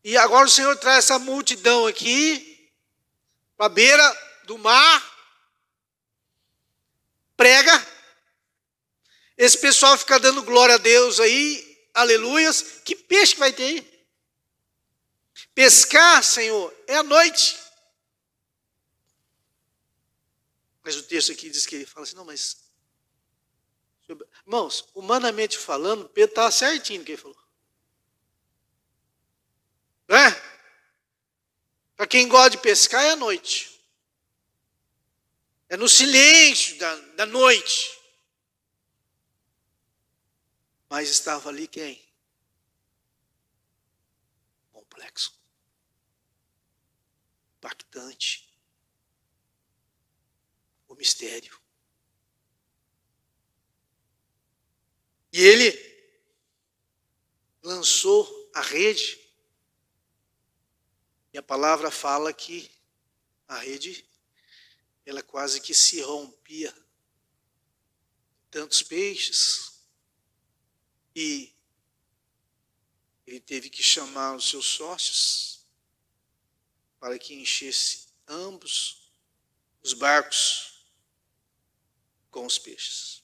E agora o Senhor traz essa multidão aqui, para a beira do mar, prega, esse pessoal fica dando glória a Deus aí, aleluias, que peixe que vai ter aí? Pescar, Senhor, é à noite. Mas o texto aqui diz que ele fala assim, não, mas... Irmãos, humanamente falando, Pedro estava certinho no que ele falou. Não é? Para quem gosta de pescar é à noite. É no silêncio da noite. Mas estava ali quem? Complexo. Impactante. O mistério. E ele lançou a rede. E a palavra fala que a rede, ela quase que se rompia. Tantos peixes. E ele teve que chamar os seus sócios para que enchesse ambos os barcos com os peixes.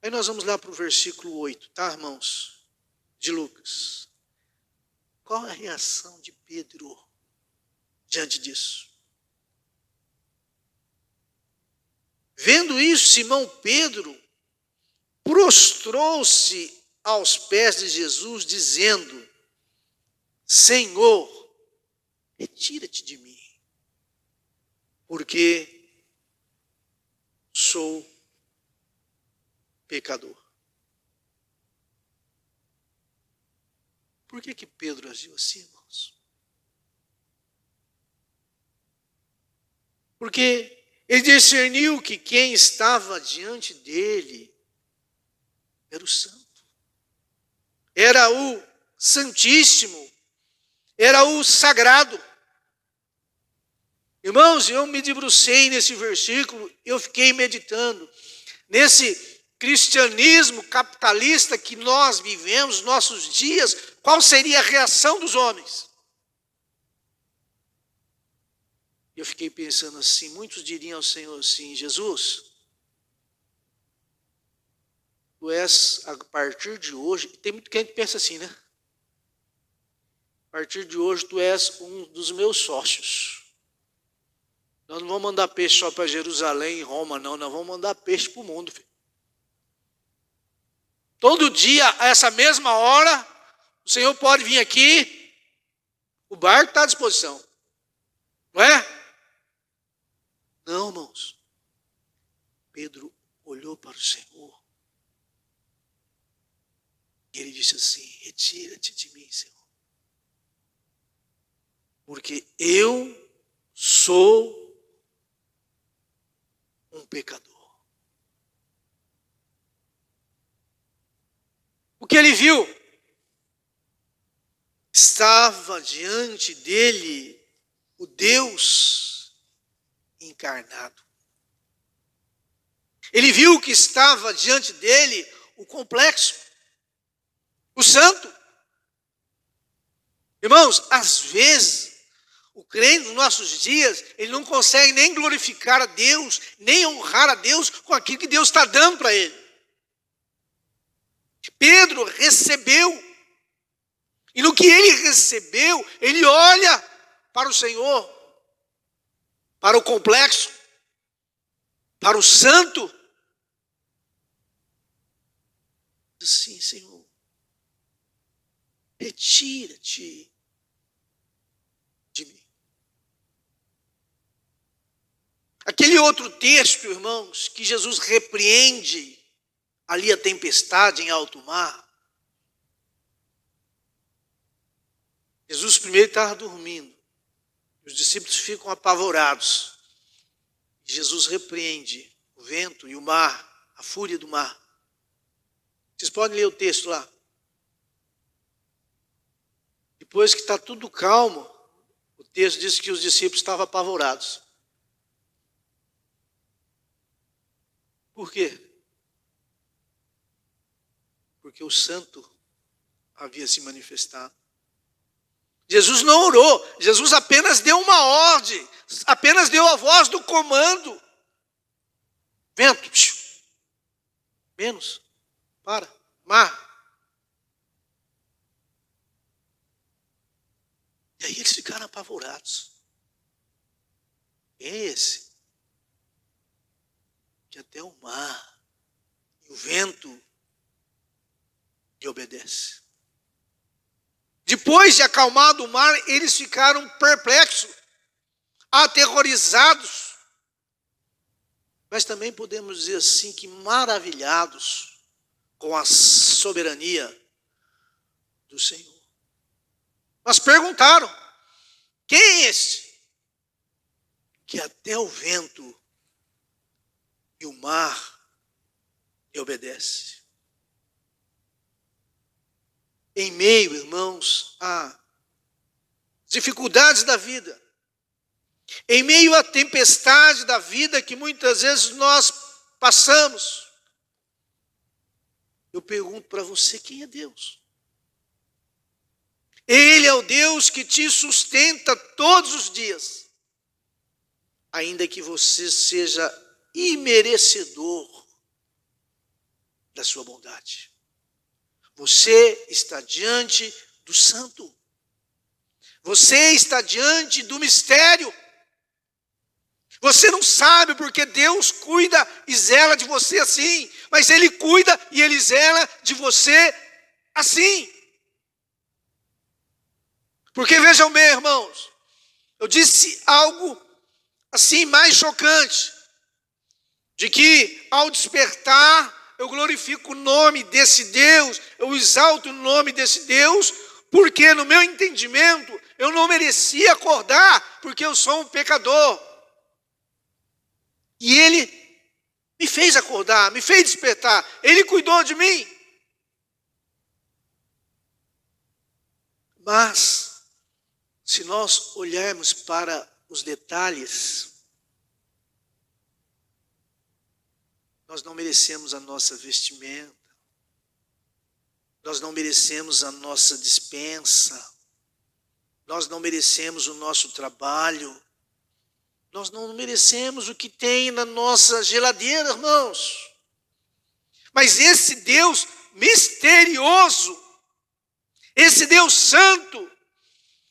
Aí nós vamos lá para o versículo 8, tá, irmãos? De Lucas. Qual a reação de Pedro diante disso? Vendo isso, Simão Pedro prostrou-se aos pés de Jesus, dizendo: Senhor, retira-te de mim, porque sou pecador. Por que Pedro agiu assim, irmãos? Porque ele discerniu que quem estava diante dele era o Santo, era o Santíssimo, era o Sagrado. Irmãos, eu me debrucei nesse versículo, eu fiquei meditando nesse cristianismo capitalista que nós vivemos, nossos dias, qual seria a reação dos homens? Eu fiquei pensando assim, muitos diriam ao Senhor assim: Jesus, tu és, a partir de hoje, tem muito gente que pensa assim, né? A partir de hoje tu és um dos meus sócios. Nós não vamos mandar peixe só para Jerusalém e Roma, não, nós vamos mandar peixe para o mundo, filho. Todo dia, a essa mesma hora, o Senhor pode vir aqui, o barco está à disposição. Não é? Não, irmãos. Pedro olhou para o Senhor. E ele disse assim: retira-te de mim, Senhor. Porque eu sou um pecador. O que ele viu? Estava diante dele o Deus encarnado. Ele viu que estava diante dele o complexo, o santo. Irmãos, às vezes, o crente nos nossos dias, ele não consegue nem glorificar a Deus, nem honrar a Deus com aquilo que Deus está dando para ele. Pedro recebeu, e no que ele recebeu, ele olha para o Senhor, para o complexo, para o santo. Diz assim: Senhor, retira-te de mim. Aquele outro texto, irmãos, que Jesus repreende ali a tempestade em alto mar. Jesus primeiro estava dormindo. Os discípulos ficam apavorados. Jesus repreende o vento e o mar, a fúria do mar. Vocês podem ler o texto lá. Depois que está tudo calmo, o texto diz que os discípulos estavam apavorados. Por quê? Porque o santo havia se manifestado. Jesus não orou, Jesus apenas deu uma ordem, apenas deu a voz do comando. Vento, menos, para, mar. E aí eles ficaram apavorados. Quem é esse? Que até o mar e o vento lhe obedece. Depois de acalmado o mar, eles ficaram perplexos, aterrorizados. Mas também podemos dizer assim que maravilhados com a soberania do Senhor. Mas perguntaram: quem é este que até o vento e o mar lhe obedece? Em meio, irmãos, a dificuldades da vida, em meio à tempestade da vida que muitas vezes nós passamos, eu pergunto para você: quem é Deus? Ele é o Deus que te sustenta todos os dias, ainda que você seja imerecedor da sua bondade. Você está diante do santo. Você está diante do mistério. Você não sabe porque Deus cuida e zela de você assim, mas Ele cuida e Ele zela de você assim. Porque vejam bem, irmãos, eu disse algo assim mais chocante, de que ao despertar eu glorifico o nome desse Deus, eu exalto o nome desse Deus, porque no meu entendimento eu não merecia acordar, porque eu sou um pecador. E Ele me fez acordar, me fez despertar, Ele cuidou de mim. Mas, se nós olharmos para os detalhes, nós não merecemos a nossa vestimenta, nós não merecemos a nossa despensa, nós não merecemos o nosso trabalho, nós não merecemos o que tem na nossa geladeira, irmãos. Mas esse Deus misterioso, esse Deus santo,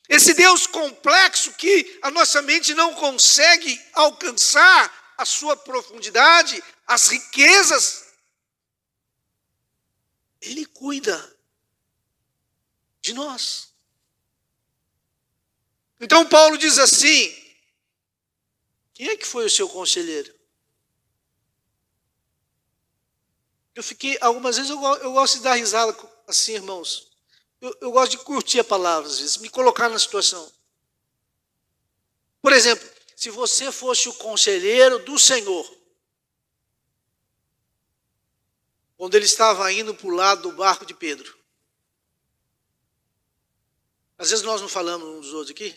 esse Deus complexo que a nossa mente não consegue alcançar a sua profundidade, as riquezas, Ele cuida de nós. Então Paulo diz assim: quem é que foi o seu conselheiro? Eu fiquei, algumas vezes eu gosto de dar risada assim, irmãos. Eu gosto de curtir a palavra, às vezes, me colocar na situação. Por exemplo, se você fosse o conselheiro do Senhor, quando ele estava indo para o lado do barco de Pedro. Às vezes nós não falamos uns dos outros aqui.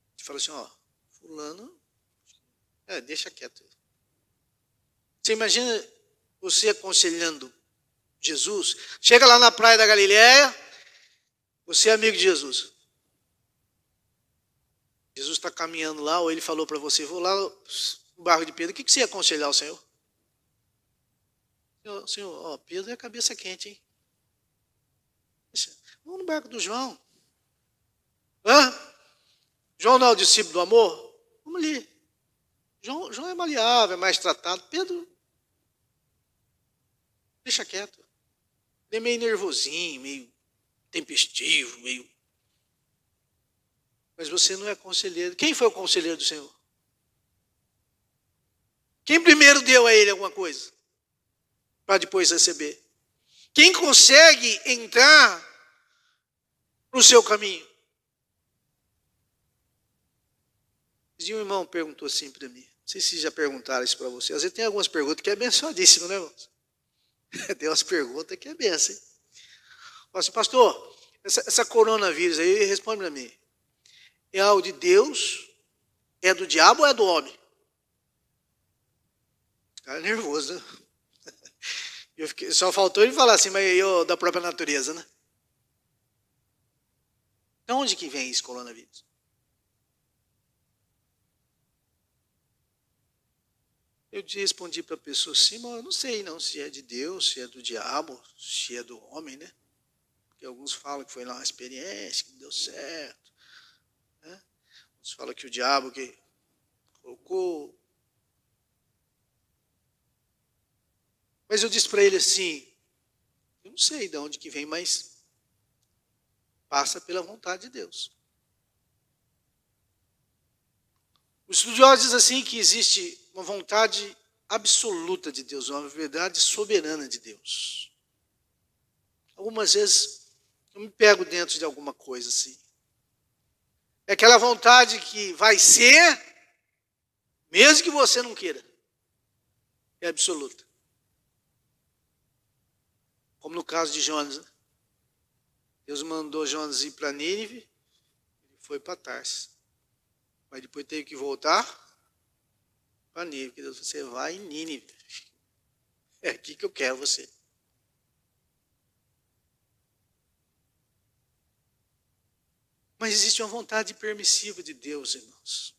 A gente fala assim: ó, fulano, deixa quieto. Você imagina você aconselhando Jesus? Chega lá na praia da Galileia, você é amigo de Jesus. Jesus está caminhando lá, ou ele falou para você: vou lá no barco de Pedro, o que você ia aconselhar o Senhor? Senhor, Pedro é a cabeça quente, hein? Vamos no barco do João. João não é o discípulo do amor? Vamos ali. João é maleável, é mais tratado. Pedro, deixa quieto. Ele é meio nervosinho, meio tempestivo, meio... Mas você não é conselheiro. Quem foi o conselheiro do Senhor? Quem primeiro deu a ele alguma coisa? Para depois receber. Quem consegue entrar no seu caminho? E um irmão perguntou assim para mim. Não sei se já perguntaram isso para você. Às vezes tem algumas perguntas que é abençoadíssimo, né, irmãos? Tem umas perguntas que é benção, hein? Fala assim: pastor, essa coronavírus aí, responde para mim. É algo de Deus? É do diabo ou é do homem? O cara é nervoso, né? Só faltou ele falar assim, mas eu da própria natureza, né? De onde que vem esse coronavírus? Eu respondi para a pessoa assim: mas eu não sei não se é de Deus, se é do diabo, se é do homem, né? Porque alguns falam que foi lá uma experiência, que não deu certo, né? Outros falam que o diabo que colocou. Mas eu disse para ele assim: Eu não sei de onde que vem, mas passa pela vontade de Deus. Os estudiosos dizem assim que existe uma vontade absoluta de Deus, uma verdade soberana de Deus. Algumas vezes eu me pego dentro de alguma coisa assim. É aquela vontade que vai ser, mesmo que você não queira. É absoluta. Como no caso de Jonas, né? Deus mandou Jonas ir para Nínive, ele foi para Tarsis. Mas depois teve que voltar para Nínive. Deus falou, você vai em Nínive. É aqui que eu quero você. Mas existe uma vontade permissiva de Deus, irmãos.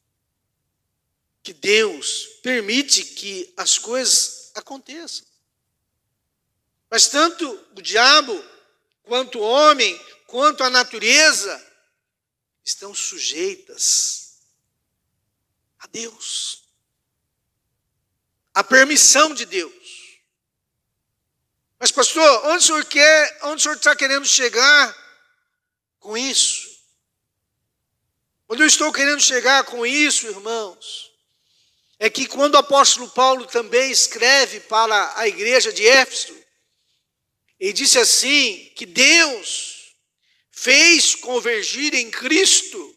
Que Deus permite que as coisas aconteçam. Mas tanto o diabo, quanto o homem, quanto a natureza, estão sujeitas a Deus. A permissão de Deus. Mas pastor, onde o senhor está querendo chegar com isso? Onde eu estou querendo chegar com isso, irmãos, é que quando o apóstolo Paulo também escreve para a igreja de Éfeso, ele disse assim, que Deus fez convergir em Cristo,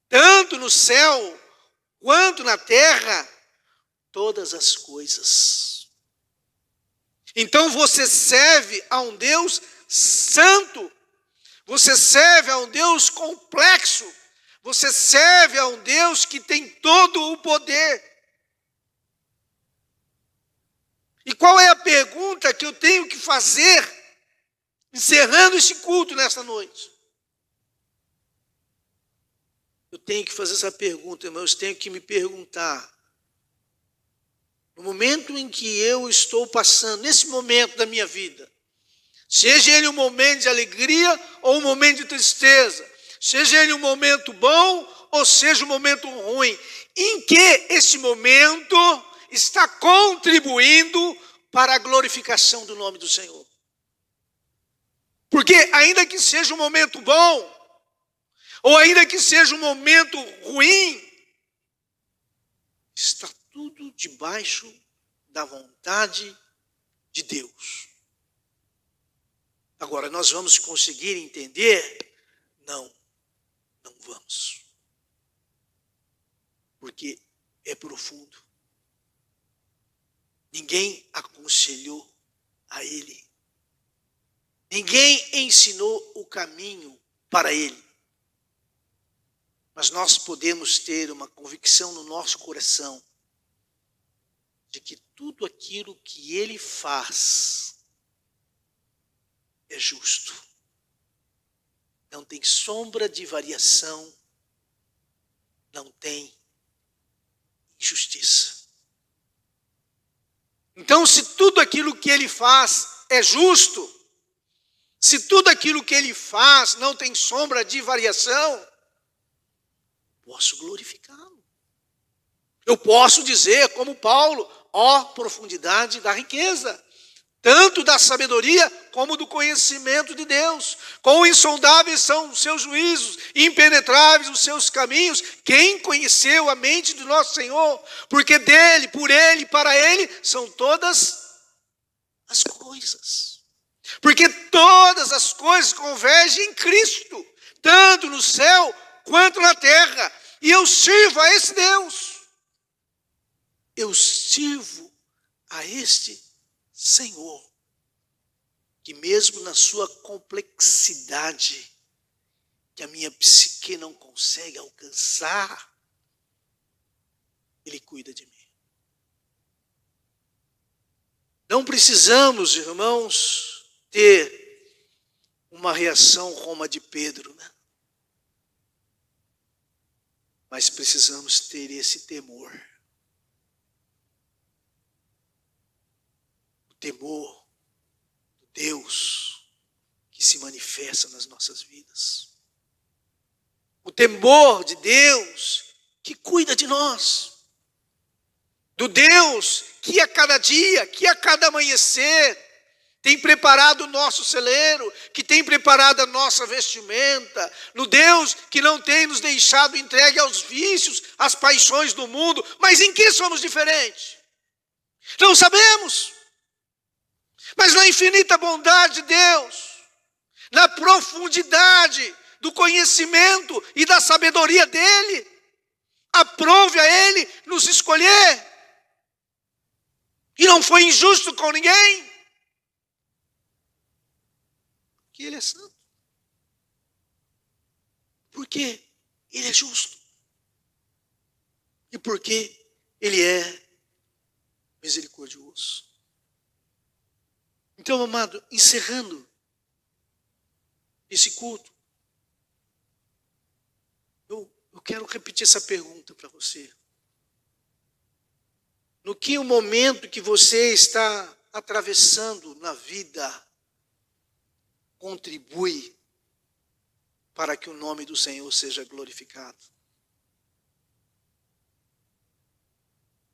tanto no céu quanto na terra, todas as coisas. Então você serve a um Deus santo, você serve a um Deus complexo, você serve a um Deus que tem todo o poder. E qual é a pergunta que eu tenho que fazer, encerrando esse culto nesta noite? Eu tenho que fazer essa pergunta, irmãos, tenho que me perguntar. No momento em que eu estou passando, nesse momento da minha vida, seja ele um momento de alegria ou um momento de tristeza, seja ele um momento bom ou seja um momento ruim, em que esse momento está contribuindo para a glorificação do nome do Senhor. Porque ainda que seja um momento bom, ou ainda que seja um momento ruim, está tudo debaixo da vontade de Deus. Agora, nós vamos conseguir entender? Não vamos. Porque é profundo. Ninguém aconselhou a ele. Ninguém ensinou o caminho para ele. Mas nós podemos ter uma convicção no nosso coração de que tudo aquilo que ele faz é justo. Não tem sombra de variação, não tem injustiça. Então, se tudo aquilo que ele faz é justo, se tudo aquilo que ele faz não tem sombra de variação, posso glorificá-lo. Eu posso dizer, como Paulo, ó profundidade da riqueza, tanto da sabedoria como do conhecimento de Deus. Quão insondáveis são os seus juízos, impenetráveis os seus caminhos. Quem conheceu a mente do nosso Senhor? Porque dele, por ele, para ele, são todas as coisas. Porque todas as coisas convergem em Cristo, tanto no céu quanto na terra. E eu sirvo a esse Deus. Eu sirvo a este Senhor, que mesmo na sua complexidade, que a minha psique não consegue alcançar, Ele cuida de mim. Não precisamos, irmãos, ter uma reação como a de Pedro, né? Mas precisamos ter esse temor. O temor do Deus que se manifesta nas nossas vidas. O temor de Deus que cuida de nós. Do Deus que a cada dia, que a cada amanhecer, tem preparado o nosso celeiro, que tem preparado a nossa vestimenta, no Deus que não tem nos deixado entregue aos vícios, às paixões do mundo. Mas em que somos diferentes? Não sabemos. Mas na infinita bondade de Deus, na profundidade do conhecimento e da sabedoria dele, aprove a ele nos escolher. E não foi injusto com ninguém. Porque ele é santo. Porque ele é justo. E porque ele é misericordioso. Então, amado, encerrando esse culto, eu quero repetir essa pergunta para você. No que o momento que você está atravessando na vida contribui para que o nome do Senhor seja glorificado?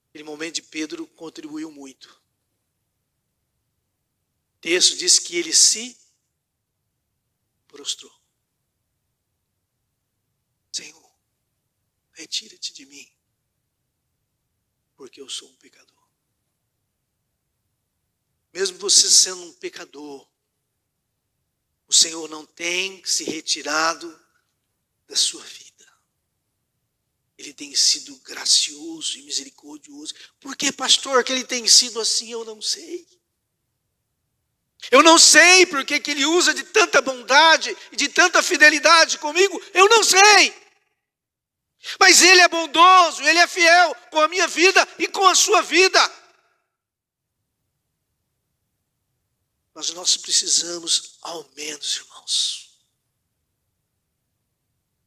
Aquele momento de Pedro contribuiu muito. O texto diz que ele se prostrou. Senhor, retira-te de mim, porque eu sou um pecador. Mesmo você sendo um pecador, o Senhor não tem se retirado da sua vida. Ele tem sido gracioso e misericordioso. Por que, pastor, que ele tem sido assim? Eu não sei. Eu não sei porque que ele usa de tanta bondade e de tanta fidelidade comigo. Eu não sei. Mas ele é bondoso, ele é fiel com a minha vida e com a sua vida. Mas nós precisamos, ao menos, irmãos,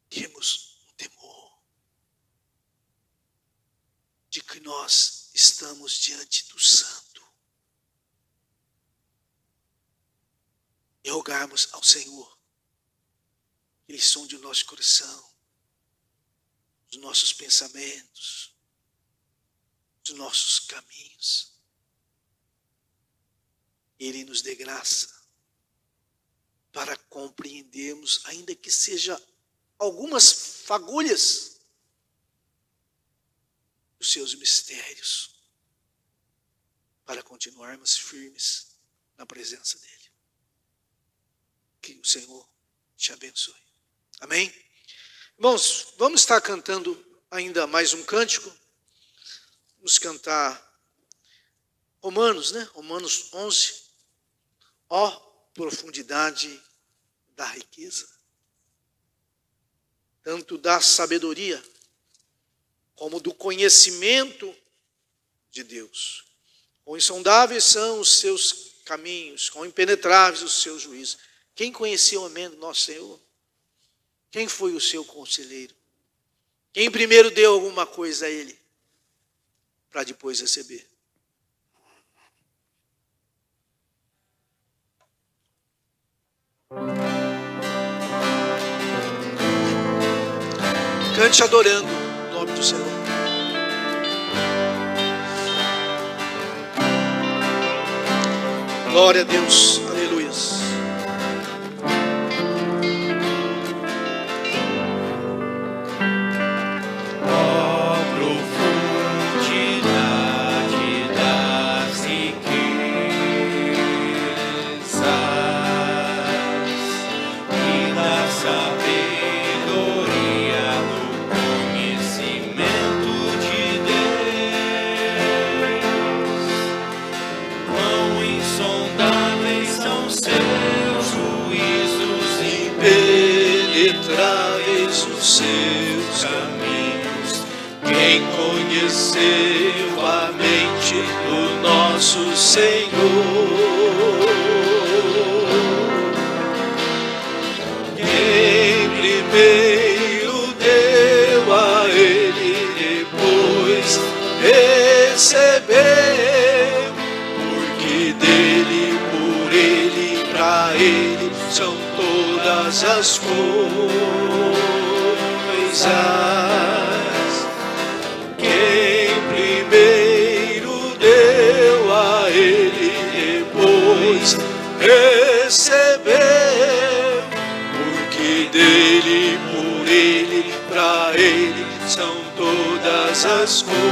termos um temor de que nós estamos diante do Santo. E rogarmos ao Senhor que Ele sonde o nosso coração, os nossos pensamentos, os nossos caminhos. Ele nos dê graça para compreendermos, ainda que seja algumas fagulhas, os seus mistérios, para continuarmos firmes na presença dEle. Que o Senhor te abençoe. Amém? Irmãos, vamos estar cantando ainda mais um cântico. Vamos cantar Romanos, né? Romanos 11. Ó profundidade da riqueza, tanto da sabedoria, como do conhecimento de Deus. Quão insondáveis são os seus caminhos, quão impenetráveis os seus juízos. Quem conheceu o amém do nosso Senhor? Quem foi o seu conselheiro? Quem primeiro deu alguma coisa a ele, para depois receber? Cante adorando o nome do Senhor. Glória a Deus, aleluias. Seus caminhos, quem conheceu a mente do nosso Senhor? Quem primeiro deu a ele, depois recebeu, porque dele, por ele, pra ele são todas as coisas. Quem primeiro deu a ele, depois porque dele, por ele, pra ele são todas as coisas.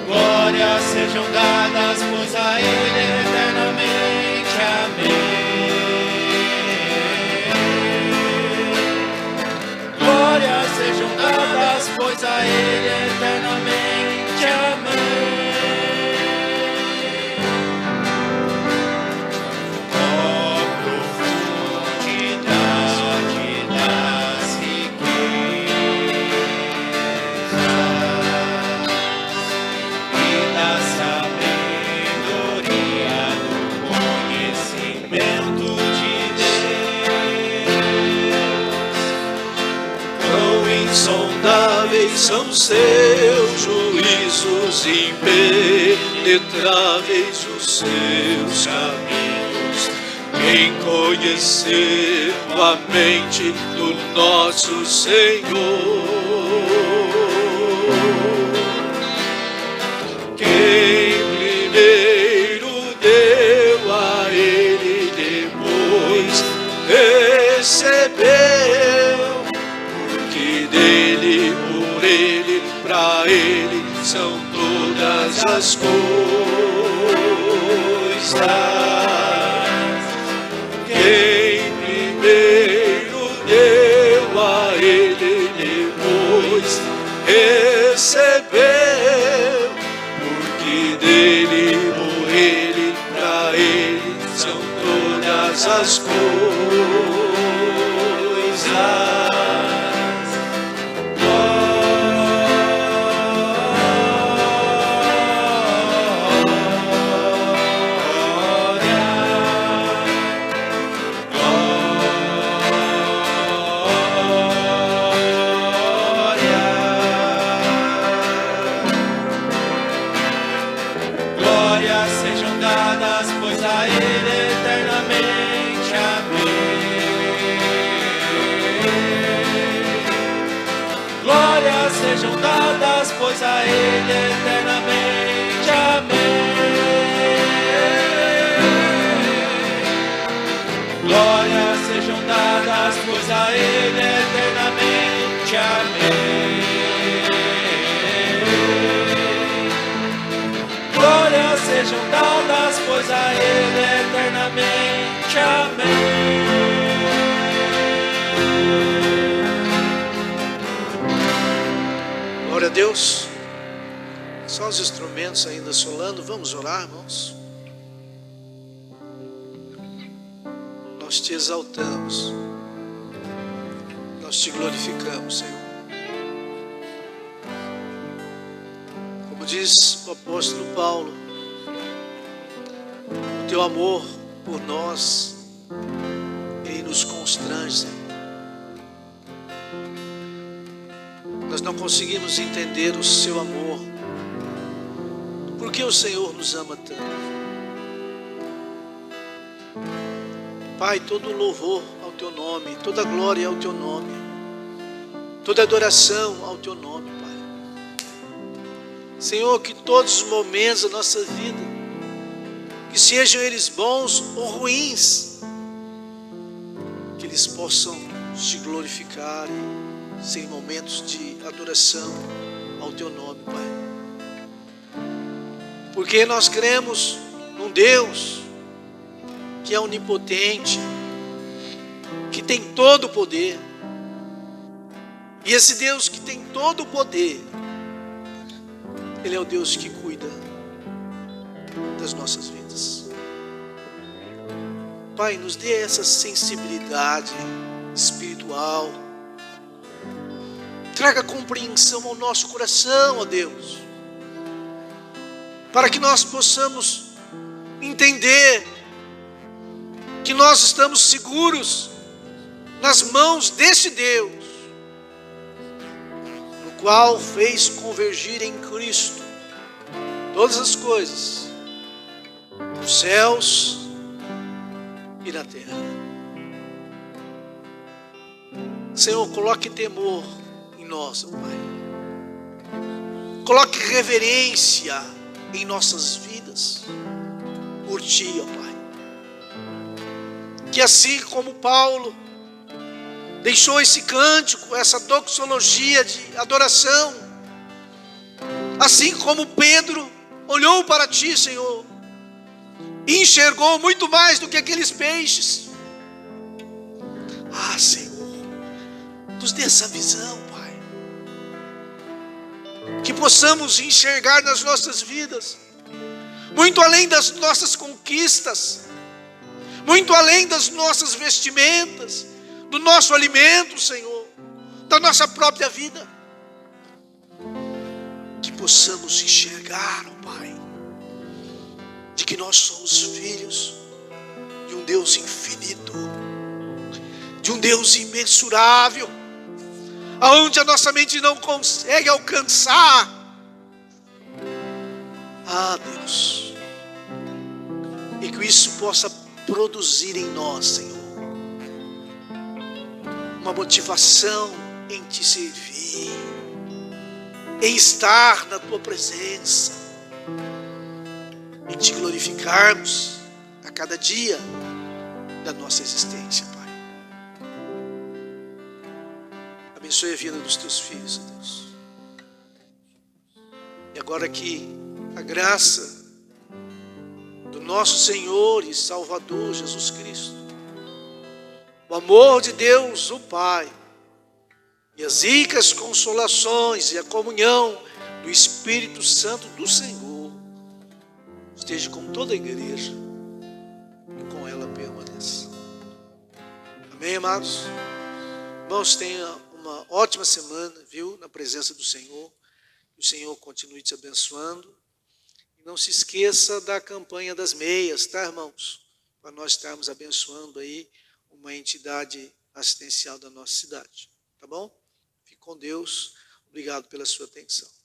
Glórias sejam dadas, pois a ele eternamente. Amém. Glórias sejam dadas, pois a ele eternamente. Amém. Ó profundidade das riquezas e da sabedoria do conhecimento de Deus. Quão insondáveis são seus juízos, impenetráveis os seus caminhos. Quem conheceu a mente do nosso Senhor? Quem primeiro deu a ele, depois recebeu, porque dele, por ele, pra ele são todas as coisas. Quem primeiro deu a ele, depois recebeu, porque dele, por ele, pra ele são todas as coisas. Glórias sejam dadas, pois a ele eternamente. Amém. Glórias sejam dadas, pois a ele eternamente. Amém. Glórias sejam dadas, pois a ele eternamente. Amém. Glórias sejam dadas, pois a ele eternamente. Amém. Glória a Deus. Só os instrumentos ainda solando. Vamos orar, irmãos. Nós te exaltamos. Nós te glorificamos, Senhor. Como diz o apóstolo Paulo, o teu amor por nós, ele nos constrange, Senhor. Nós não conseguimos entender o seu amor. Por que o Senhor nos ama tanto? Pai, todo louvor ao teu nome, toda glória ao teu nome, toda adoração ao teu nome, Pai. Senhor, que todos os momentos da nossa vida, que sejam eles bons ou ruins, que eles possam te glorificar e ser momentos de adoração ao teu nome, Pai. Porque nós cremos num Deus que é onipotente, que tem todo o poder. E esse Deus que tem todo o poder, ele é o Deus que cuida das nossas vidas. Pai, nos dê essa sensibilidade espiritual. Traga compreensão ao nosso coração, ó Deus, para que nós possamos entender que nós estamos seguros nas mãos desse Deus, no qual fez convergir em Cristo todas as coisas, nos céus e na terra. Senhor, coloque temor em nós, ó Pai. Coloque reverência em nossas vidas por Ti, ó Pai. Que assim como Paulo deixou esse cântico, essa doxologia de adoração, assim como Pedro olhou para Ti, Senhor, e enxergou muito mais do que aqueles peixes. Ah, Senhor, nos dê essa visão, Pai. Que possamos enxergar nas nossas vidas, muito além das nossas conquistas, muito além das nossas vestimentas, do nosso alimento, Senhor, da nossa própria vida. Que possamos enxergar, ó Pai, de que nós somos filhos de um Deus infinito, de um Deus imensurável, aonde a nossa mente não consegue alcançar. Ah, Deus, e que isso possa produzir em nós, Senhor, uma motivação em Te servir, em estar na Tua presença, em Te glorificarmos a cada dia da nossa existência, Pai. Abençoe a vida dos Teus filhos, ó Deus. E agora que a graça do nosso Senhor e Salvador Jesus Cristo, o amor de Deus, o Pai, e as ricas consolações e a comunhão do Espírito Santo do Senhor esteja com toda a igreja e com ela permaneça. Amém, amados? Irmãos, tenha uma ótima semana, viu? Na presença do Senhor. Que o Senhor continue te abençoando. E não se esqueça da campanha das meias, tá, irmãos? Para nós estarmos abençoando aí uma entidade assistencial da nossa cidade. Tá bom? Fique com Deus. Obrigado pela sua atenção.